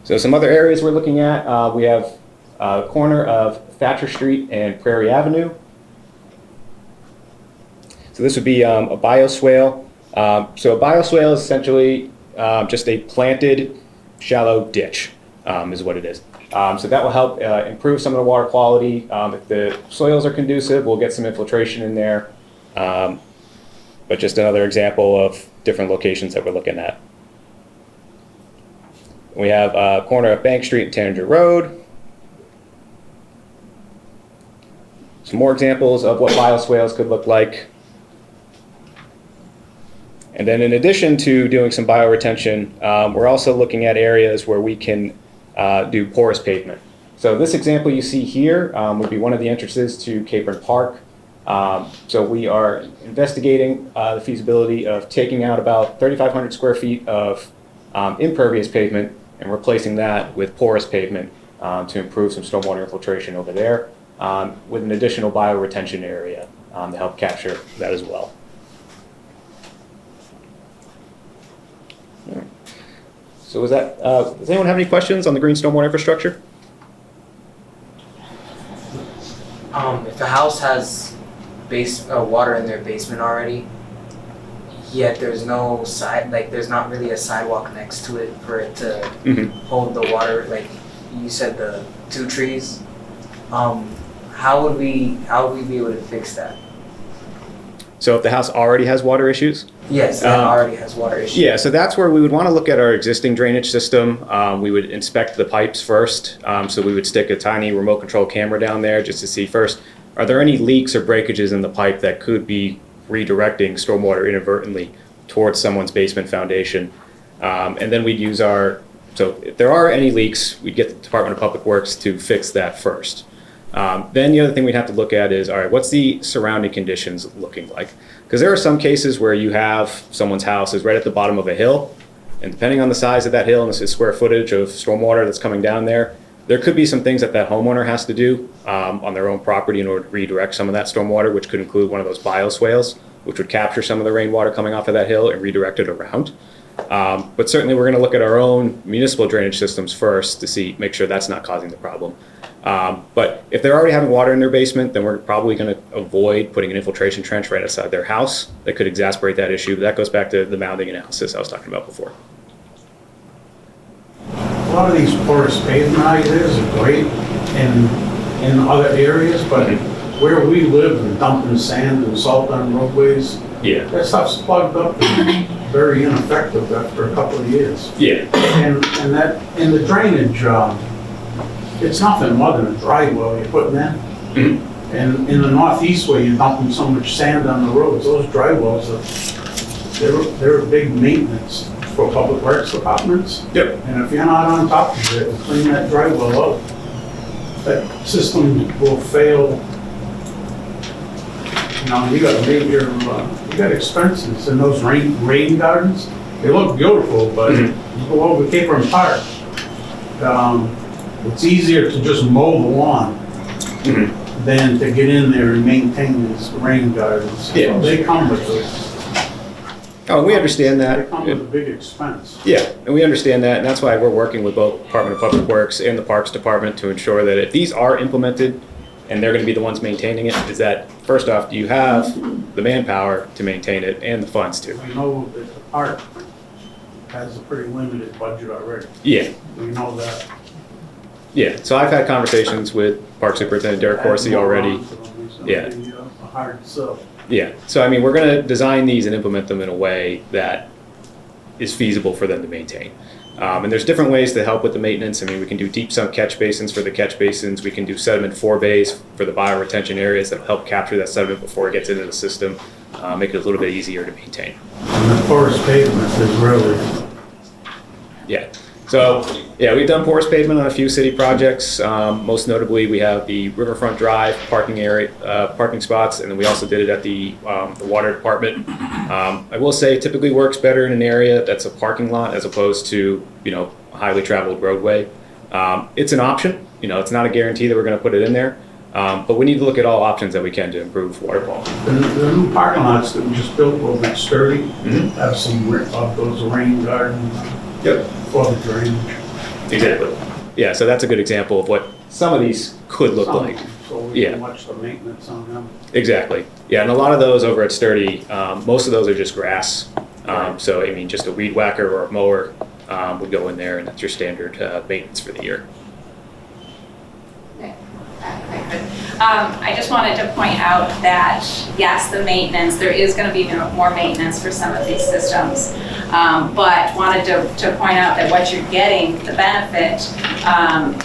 Speaker 1: So some other areas we're looking at, we have a corner of Thatcher Street and Prairie Avenue. So this would be a bioswale. So a bioswale is essentially just a planted shallow ditch is what it is. So that will help improve some of the water quality. If the soils are conducive, we'll get some infiltration in there. But just another example of different locations that we're looking at. We have a corner of Bank Street and Tanager Road. Some more examples of what bioswales could look like. And then in addition to doing some bioretention, we're also looking at areas where we can do porous pavement. So this example you see here would be one of the entrances to Capron Park. So we are investigating the feasibility of taking out about 3,500 square feet of impervious pavement and replacing that with porous pavement to improve some stormwater infiltration over there with an additional bioretention area to help capture that as well. All right. So was that, does anyone have any questions on the green stormwater infrastructure?
Speaker 13: If a house has water in their basement already, yet there's no there's not really a sidewalk next to it for it to hold the water, like you said, the 2 trees, how would we be able to fix that?
Speaker 1: So if the house already has water issues?
Speaker 13: Yes, it already has water issues.
Speaker 1: Yeah, so that's where we would want to look at our existing drainage system. We would inspect the pipes first. So we would stick a tiny remote control camera down there just to see first, are there any leaks or breakages in the pipe that could be redirecting stormwater inadvertently towards someone's basement foundation. And then we'd use so if there are any leaks, we'd get the Department of Public Works to fix that first. Then the other thing we'd have to look at is, all right, what's the surrounding conditions looking like? Because there are some cases where you have someone's house is right at the bottom of a hill, and depending on the size of that hill and the square footage of stormwater that's coming down there could be some things that homeowner has to do on their own property in order to redirect some of that stormwater, which could include one of those bioswales, which would capture some of the rainwater coming off of that hill and redirect it around. But certainly we're going to look at our own municipal drainage systems first to make sure that's not causing the problem. But if they're already having water in their basement, then we're probably going to avoid putting an infiltration trench right outside their house. That could exacerbate that issue. But that goes back to the mounding analysis I was talking about before.
Speaker 14: A lot of these porous pavement ideas are great in other areas, but where we live and dumping sand and salt on roadways, that stuff's plugged up and very ineffective after a couple of years. And the drainage, it's nothing more than a dry well you're putting in. And in the northeast where you're dumping so much sand on the roads, those dry wells they're a big maintenance for public works departments. And if you're not on top of it and clean that dry well out, that system will fail. You know, you got expenses in those rain gardens. They look beautiful, but you go over Caper Park, it's easier to just mow the lawn than to get in there and maintain these rain gardens. So they come with this.
Speaker 1: Oh, we understand that.
Speaker 14: They come with a big expense.
Speaker 1: Yeah, and we understand that, and that's why we're working with both Department of Public Works and the Parks Department to ensure that if these are implemented, and they're going to be the ones maintaining it, is that, first off, do you have the manpower to maintain it and the funds to?
Speaker 14: We know that the park has a pretty limited budget already.
Speaker 1: Yeah.
Speaker 14: We know that.
Speaker 1: Yeah, so I've had conversations with Park Superintendent Derek Horsey already. Yeah.
Speaker 14: Hard sell.
Speaker 1: Yeah, so I mean, we're going to design these and implement them in a way that is feasible for them to maintain. And there's different ways to help with the maintenance. I mean, we can do deep sump catch basins for the catch basins. We can do sediment forebays for the bioretention areas that help capture that sediment before it gets into the system, make it a little bit easier to maintain.
Speaker 14: And the porous pavement is really...
Speaker 1: Yeah. So, yeah, we've done porous pavement on a few city projects. Most notably, we have the Riverfront Drive parking spots, and then we also did it at the water department. I will say, it typically works better in an area that's a parking lot as opposed to, a highly traveled roadway. It's an option. It's not a guarantee that we're going to put it in there, but we need to look at all options that we can to improve water quality.
Speaker 14: The new parking lots that we just built over at Sturdy have some of those rain gardens. For the drainage.
Speaker 1: Exactly. Yeah, so that's a good example of what some of these could look like.
Speaker 14: So we can watch the maintenance on them.
Speaker 1: Exactly. Yeah, and a lot of those over at Sturdy, most of those are just grass. So, I mean, just a weed whacker or a mower would go in there, and that's your standard maintenance for the year.
Speaker 2: I just wanted to point out that, yes, the maintenance, there is going to be more maintenance for some of these systems, but wanted to point out that what you're getting, the benefit,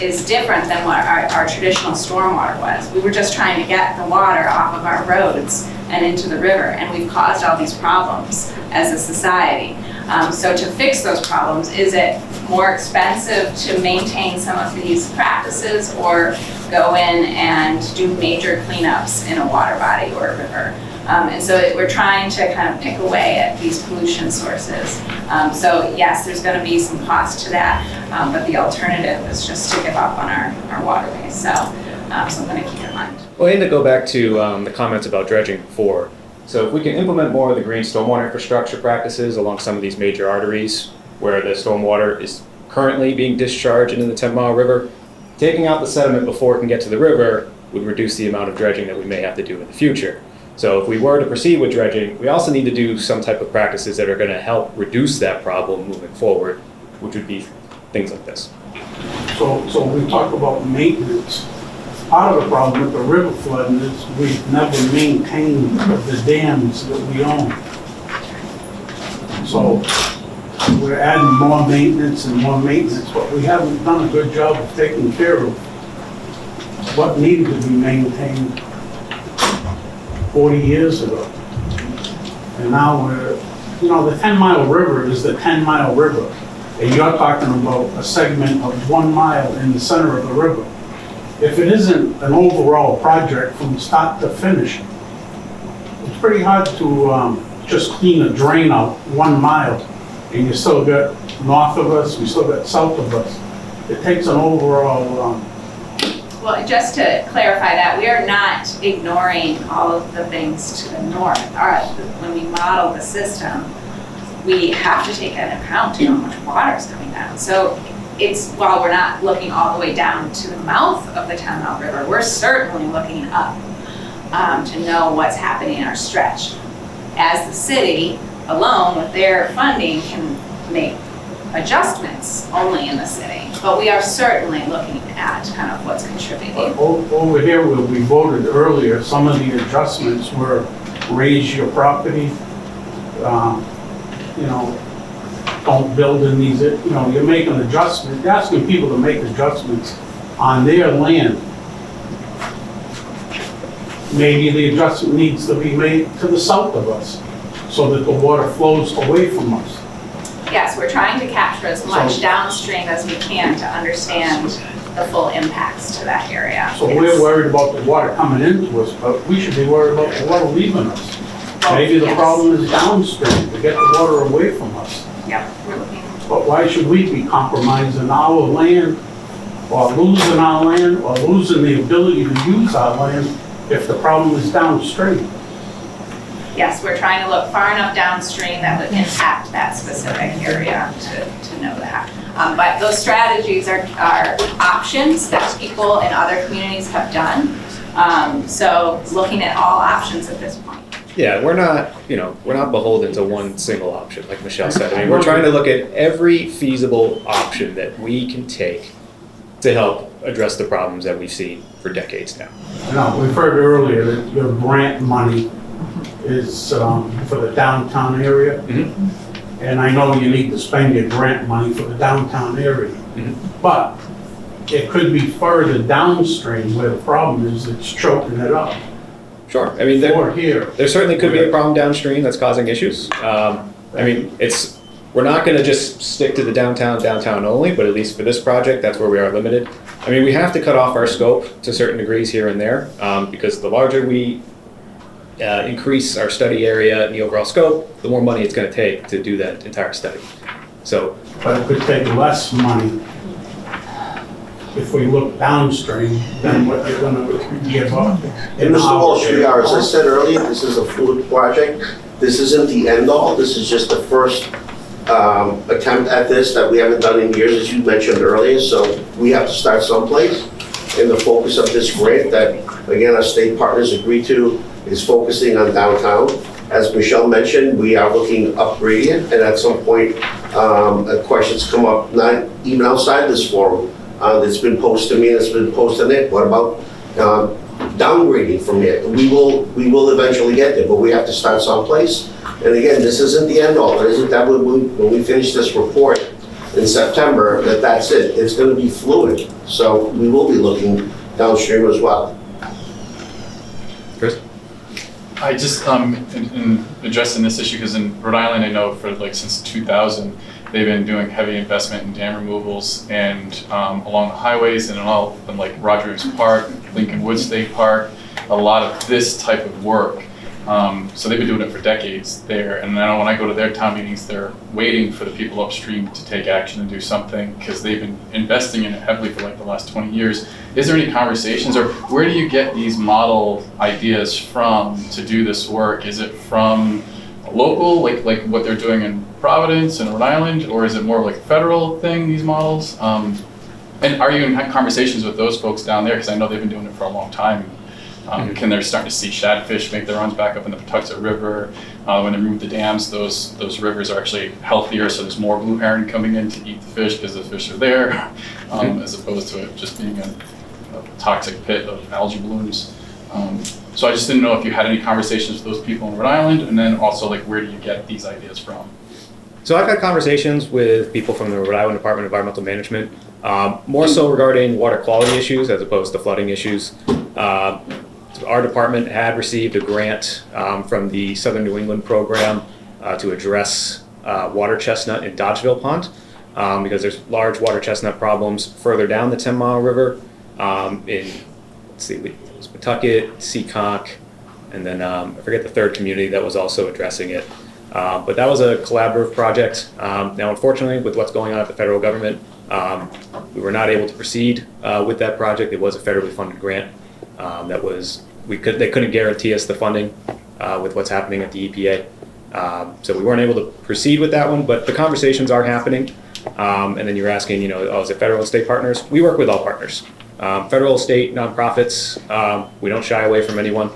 Speaker 2: is different than what our traditional stormwater was. We were just trying to get the water off of our roads and into the river, and we've caused all these problems as a society. So to fix those problems, is it more expensive to maintain some of these practices or go in and do major cleanups in a water body or a river? And so we're trying to kind of pick away at these pollution sources. So yes, there's going to be some cost to that, but the alternative is just to give up on our waterways. So something to keep in mind.
Speaker 1: Well, and to go back to the comments about dredging before, so if we can implement more of the green stormwater infrastructure practices along some of these major arteries where the stormwater is currently being discharged into the 10-mile river, taking out the sediment before it can get to the river would reduce the amount of dredging that we may have to do in the future. So if we were to proceed with dredging, we also need to do some type of practices that are going to help reduce that problem moving forward, which would be things like this.
Speaker 14: So we talk about maintenance. Part of the problem with the river flooding is we've never maintained the dams that we own. So we're adding more maintenance and more maintenance, but we haven't done a good job of taking care of what needed to be maintained 40 years ago. And now we're, you know, the 10-mile river is the 10-mile river. And you're talking about a segment of 1 mile in the center of the river. If it isn't an overall project from start to finish, it's pretty hard to just clean a drain out 1 mile. And you still got north of us, we still got south of us. It takes an overall,
Speaker 2: Well, just to clarify that, we are not ignoring all of the things to the north. When we model the system, we have to take into account how much water is coming down. So while we're not looking all the way down to the mouth of the 10-mile river, we're certainly looking up to know what's happening in our stretch. As the city alone with their funding can make adjustments only in the city, but we are certainly looking at kind of what's contributing.
Speaker 14: over here where we voted earlier, some of the adjustments were raise your property, you know, don't build in these, you know, you're making adjustments, you're asking people to make adjustments on their land. Maybe the adjustment needs to be made to the south of us so that the water flows away from us.
Speaker 2: Yes, we're trying to capture as much downstream as we can to understand the full impacts to that area.
Speaker 14: So we're worried about the water coming into us, but we should be worried about the water leaving us. Maybe the problem is downstream, to get the water away from us.
Speaker 2: Yep, we're looking.
Speaker 14: But why should we be compromising our land, or losing our land, or losing the ability to use our land if the problem is downstream?
Speaker 2: Yes, we're trying to look far enough downstream that would impact that specific area to know that. But those strategies are options that people in other communities have done. So looking at all options at this point.
Speaker 1: Yeah, we're not beholden to one single option, like Michelle said. I mean, we're trying to look at every feasible option that we can take to help address the problems that we've seen for decades now.
Speaker 14: Now, we've heard earlier that your grant money is for the downtown area.
Speaker 1: Mm-hmm.
Speaker 14: And I know you need to spend your grant money for the downtown area.
Speaker 1: Mm-hmm.
Speaker 14: But it could be further downstream where the problem is, it's choking it up.
Speaker 1: Sure, I mean, there certainly could be a problem downstream that's causing issues. I mean, we're not gonna just stick to the downtown only, but at least for this project, that's where we are limited. I mean, we have to cut off our scope to certain degrees here and there, because the larger we increase our study area and the overall scope, the more money it's gonna take to do that entire study. So,
Speaker 14: But it could take less money if we look downstream than what you're gonna give up.
Speaker 6: And Mr. Walsh, as I said earlier, this is a fluid project. This isn't the end all. This is just the first attempt at this that we haven't done in years, as you mentioned earlier. So we have to start someplace. And the focus of this grant that, again, our state partners agreed to is focusing on downtown. As Michelle mentioned, we are looking upgrading it. And at some point, questions come up, not even outside this forum. That's been posed to me and it's been posed to Nick. What about downgrading from here? We will eventually get there, but we have to start someplace. And again, this isn't the end all. It isn't that when we finish this report in September, that's it. It's going to be fluid. So we will be looking downstream as well.
Speaker 1: Chris?
Speaker 15: I just, in addressing this issue, because in Rhode Island, I know for since 2000, they've been doing heavy investment in dam removals and along the highways and in like Rogers Park, Lincoln Woods State Park, a lot of this type of work. So they've been doing it for decades there. And now when I go to their town meetings, they're waiting for the people upstream to take action and do something because they've been investing in it heavily for the last 20 years. Is there any conversations, or where do you get these model ideas from to do this work? Is it from local, like what they're doing in Providence and Rhode Island, or is it more like a federal thing, these models? And are you in conversations with those folks down there? Because I know they've been doing it for a long time. Can they're starting to see shadfish make their runs back up in the Patuxent River? When they remove the dams, those rivers are actually healthier, so there's more blue heron coming in to eat the fish because the fish are there, as opposed to it just being a toxic pit of algae blooms. So I just didn't know if you had any conversations with those people in Rhode Island, and then also where do you get these ideas from?
Speaker 1: So I've had conversations with people from the Rhode Island Department of Environmental Management, more so regarding water quality issues as opposed to flooding issues. To our department had received a grant from the Southern New England program to address water chestnut in Dodgeville Pond because there's large water chestnut problems further down the 10 Mile River in, let's see, it was Pawtucket, Seekonk, and then I forget the third community that was also addressing it. But that was a collaborative project. Now, unfortunately, with what's going on at the federal government, we were not able to proceed with that project. It was a federally funded grant. They couldn't guarantee us the funding with what's happening at the EPA. So we weren't able to proceed with that one, but the conversations are happening. And then you're asking, is it federal and state partners? We work with all partners. Federal, state, nonprofits, we don't shy away from anyone.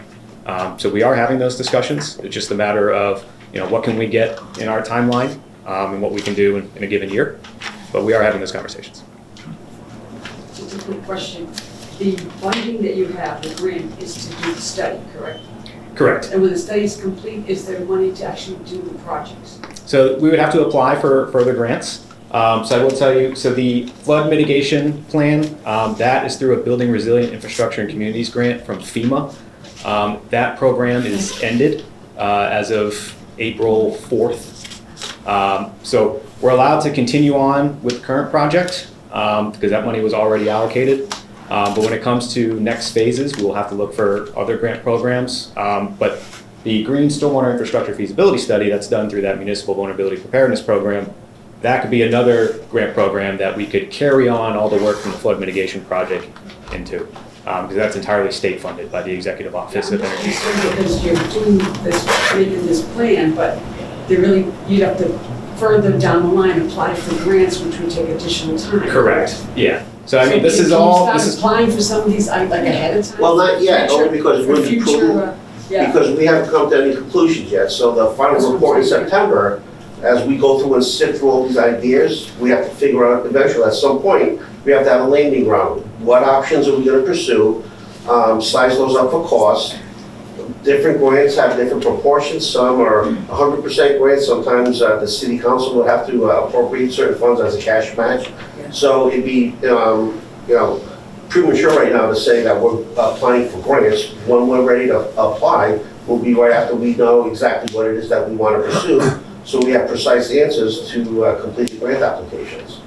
Speaker 1: So we are having those discussions. It's just a matter of, what can we get in our timeline and what we can do in a given year. But we are having those conversations.
Speaker 4: Just a quick question. The funding that you have, the grant, is to do the study, correct?
Speaker 1: Correct.
Speaker 4: And when the study is complete, is there money to actually do the projects?
Speaker 1: So we would have to apply for further grants. So I will tell you, so the flood mitigation plan, that is through a Building Resilient Infrastructure and Communities grant from FEMA. That program is ended as of April 4th. So we're allowed to continue on with the current project because that money was already allocated. But when it comes to next phases, we will have to look for other grant programs. But the Green Stormwater Infrastructure Feasibility Study that's done through that Municipal Vulnerability Preparedness Program, that could be another grant program that we could carry on all the work from the flood mitigation project into. Because that's entirely state funded by the Executive Office of Energy.
Speaker 4: Because you're doing this, making this plan, but you'd have to further down the line apply for grants, which would take additional time.
Speaker 1: Correct, yeah. So I mean, this is all.
Speaker 4: Can you start applying for some of these like ahead of time?
Speaker 6: Well, not yet, only because we're in
Speaker 4: future.
Speaker 6: Because we haven't come to any conclusions yet. So the final report in September, as we go through and sift through all these ideas, we have to figure out eventually, at some point, we have to have a landing ground. What options are we going to pursue? Size those up for cost. Different grants have different proportions. Some are 100% grants. Sometimes the city council will have to appropriate certain funds as a cash match.
Speaker 4: Yeah.
Speaker 6: So it'd be, premature right now to say that we're applying for grants. When we're ready to apply, will be right after we know exactly what it is that we want to pursue. So we have precise answers to complete the grant applications.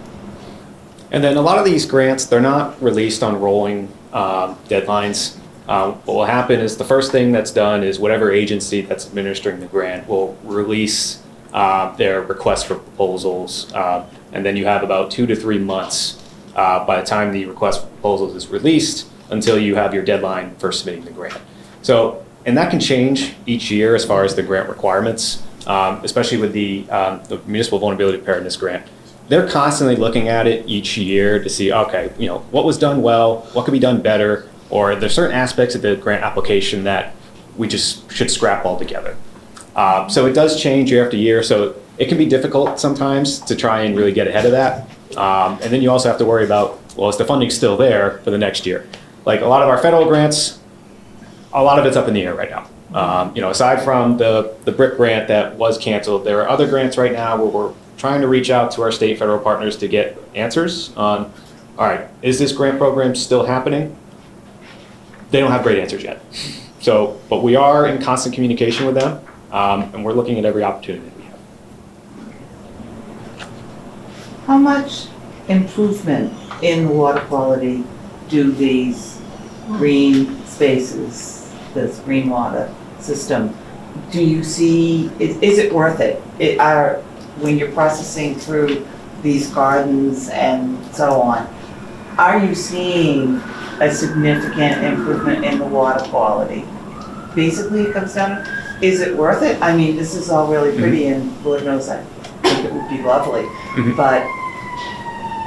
Speaker 1: And then a lot of these grants, they're not released on rolling deadlines. What will happen is the first thing that's done is whatever agency that's administering the grant will release their request for proposals. And then you have about 2 to 3 months by the time the request for proposals is released until you have your deadline for submitting the grant. So, and that can change each year as far as the grant requirements, especially with the Municipal Vulnerability Preparedness Grant. They're constantly looking at it each year to see, okay, what was done well, what could be done better, or there's certain aspects of the grant application that we just should scrap altogether. So it does change year after year, so it can be difficult sometimes to try and really get ahead of that. And then you also have to worry about, well, is the funding still there for the next year? Like a lot of our federal grants, a lot of it's up in the air right now. Aside from the BRIC grant that was canceled, there are other grants right now where we're trying to reach out to our state federal partners to get answers on, all right, is this grant program still happening? They don't have great answers yet. So, but we are in constant communication with them, and we're looking at every opportunity that we have.
Speaker 16: How much improvement in the water quality do these green spaces, this green water system, do you see, is it worth it? When you're processing through these gardens and so on, are you seeing a significant improvement in the water quality? Basically, it comes down to, is it worth it? I mean, this is all really pretty and Lord knows I think it would be lovely, but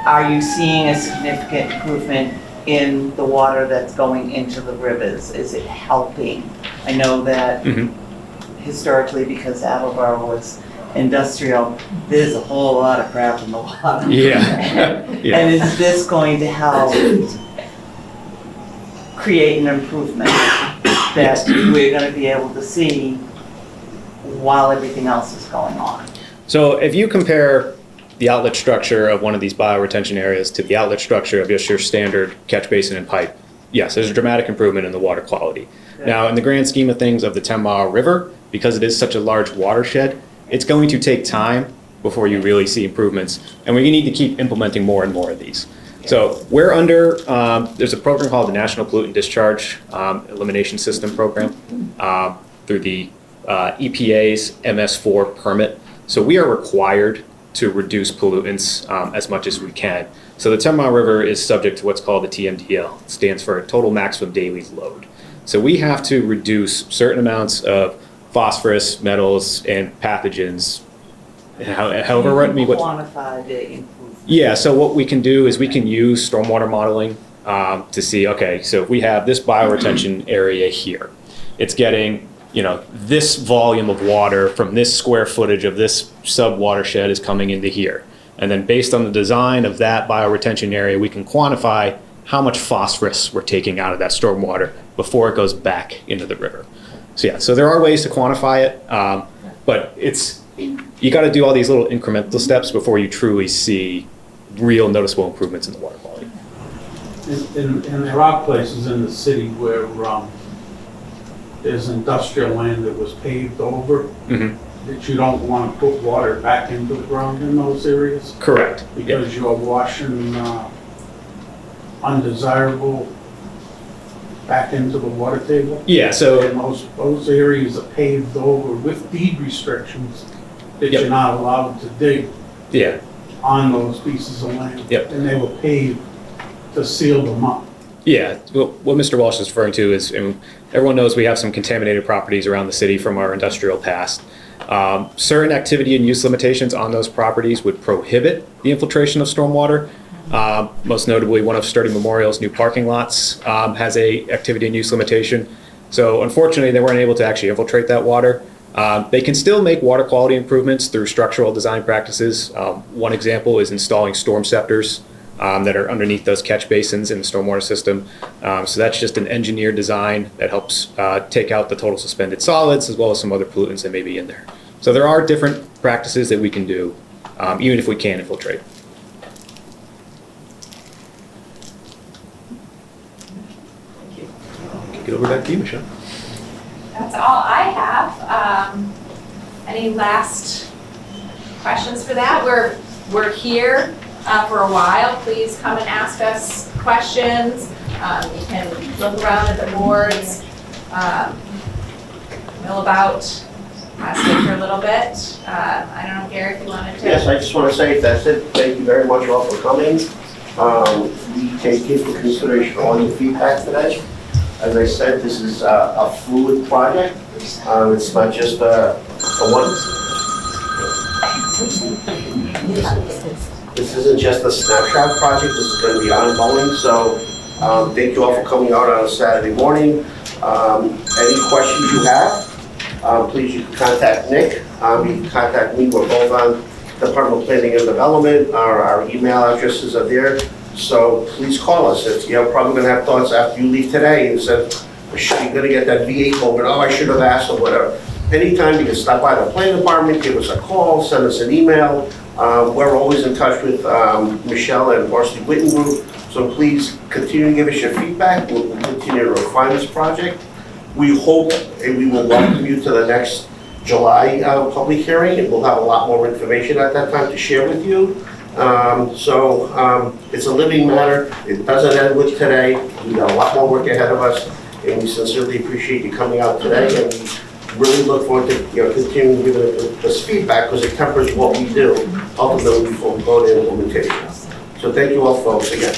Speaker 16: are you seeing a significant improvement in the water that's going into the rivers? Is it helping? I know that historically, because Attleboro was industrial, there's a whole lot of crap in the water.
Speaker 1: Yeah.
Speaker 16: And is this going to help create an improvement that we're going to be able to see while everything else is going on?
Speaker 1: So if you compare the outlet structure of one of these bioretention areas to the outlet structure of just your standard catch basin and pipe, yes, there's a dramatic improvement in the water quality. Now, in the grand scheme of things of the 10 Mile River, because it is such a large watershed, it's going to take time before you really see improvements. And we need to keep implementing more and more of these. So we're under, there's a program called the National Pollutant Discharge Elimination System Program through the EPA's MS4 permit. So we are required to reduce pollutants as much as we can. So the 10 Mile River is subject to what's called the TMDL. It stands for Total Maximum Daily Load. So we have to reduce certain amounts of phosphorus, metals, and pathogens. However,
Speaker 16: Quantify the improvement.
Speaker 1: yeah, so what we can do is we can use stormwater modeling to see, okay, so if we have this bioretention area here, it's getting, this volume of water from this square footage of this sub-watershed is coming into here. And then based on the design of that bioretention area, we can quantify how much phosphorus we're taking out of that stormwater before it goes back into the river. So yeah, so there are ways to quantify it, but you got to do all these little incremental steps before you truly see real noticeable improvements in the water quality.
Speaker 14: And there are places in the city where there's industrial land that was paved over, that you don't want to put water back into the ground in those areas.
Speaker 1: Correct.
Speaker 14: Because you're washing undesirable back into the water table.
Speaker 1: Yeah, so
Speaker 14: and those areas are paved over with deed restrictions that you're not allowed to dig on those pieces of land. And they were paved to seal them up.
Speaker 1: Yeah, well, what Mr. Walsh is referring to is, and everyone knows we have some contaminated properties around the city from our industrial past. Certain activity and use limitations on those properties would prohibit the infiltration of stormwater. Most notably, one of Sturdy Memorial's new parking lots has a activity and use limitation. So unfortunately, they weren't able to actually infiltrate that water. They can still make water quality improvements through structural design practices. One example is installing storm scepters that are underneath those catch basins in the stormwater system. So that's just an engineered design that helps take out the total suspended solids as well as some other pollutants that may be in there. So there are different practices that we can do, even if we can't infiltrate. Get over back to you, Michelle.
Speaker 2: That's all I have. Any last questions for that? We're here for a while. Please come and ask us questions. You can look around at the boards, mill about, stay for a little bit. I don't know, Gary, if you wanted to.
Speaker 6: Yes, I just want to say that's it. Thank you very much all for coming. We take into consideration all your feedback today. As I said, this is a fluid project. It's not just a one. This isn't just a snapshot project. This is going to be ongoing. So thank you all for coming out on a Saturday morning. Any questions you have, please you can contact Nick. You can contact me. We're both on Department of Planning and Development. Our email addresses are there. So please call us. If you're probably going to have thoughts after you leave today and said, you're going to get that V8 open, I should have asked or whatever. Anytime you can stop by the planning department, give us a call, send us an email. We're always in touch with Michelle and Varsity Witten Group. So please continue to give us your feedback. We'll continue to refine this project. We hope and we will welcome you to the next July public hearing. And we'll have a lot more information at that time to share with you. It's a living matter. It doesn't end with today. We got a lot more work ahead of us, and we sincerely appreciate you coming out today. And we really look forward to continuing giving us feedback because it tempers what we do ultimately before we go to implementation. So thank you all, folks, again.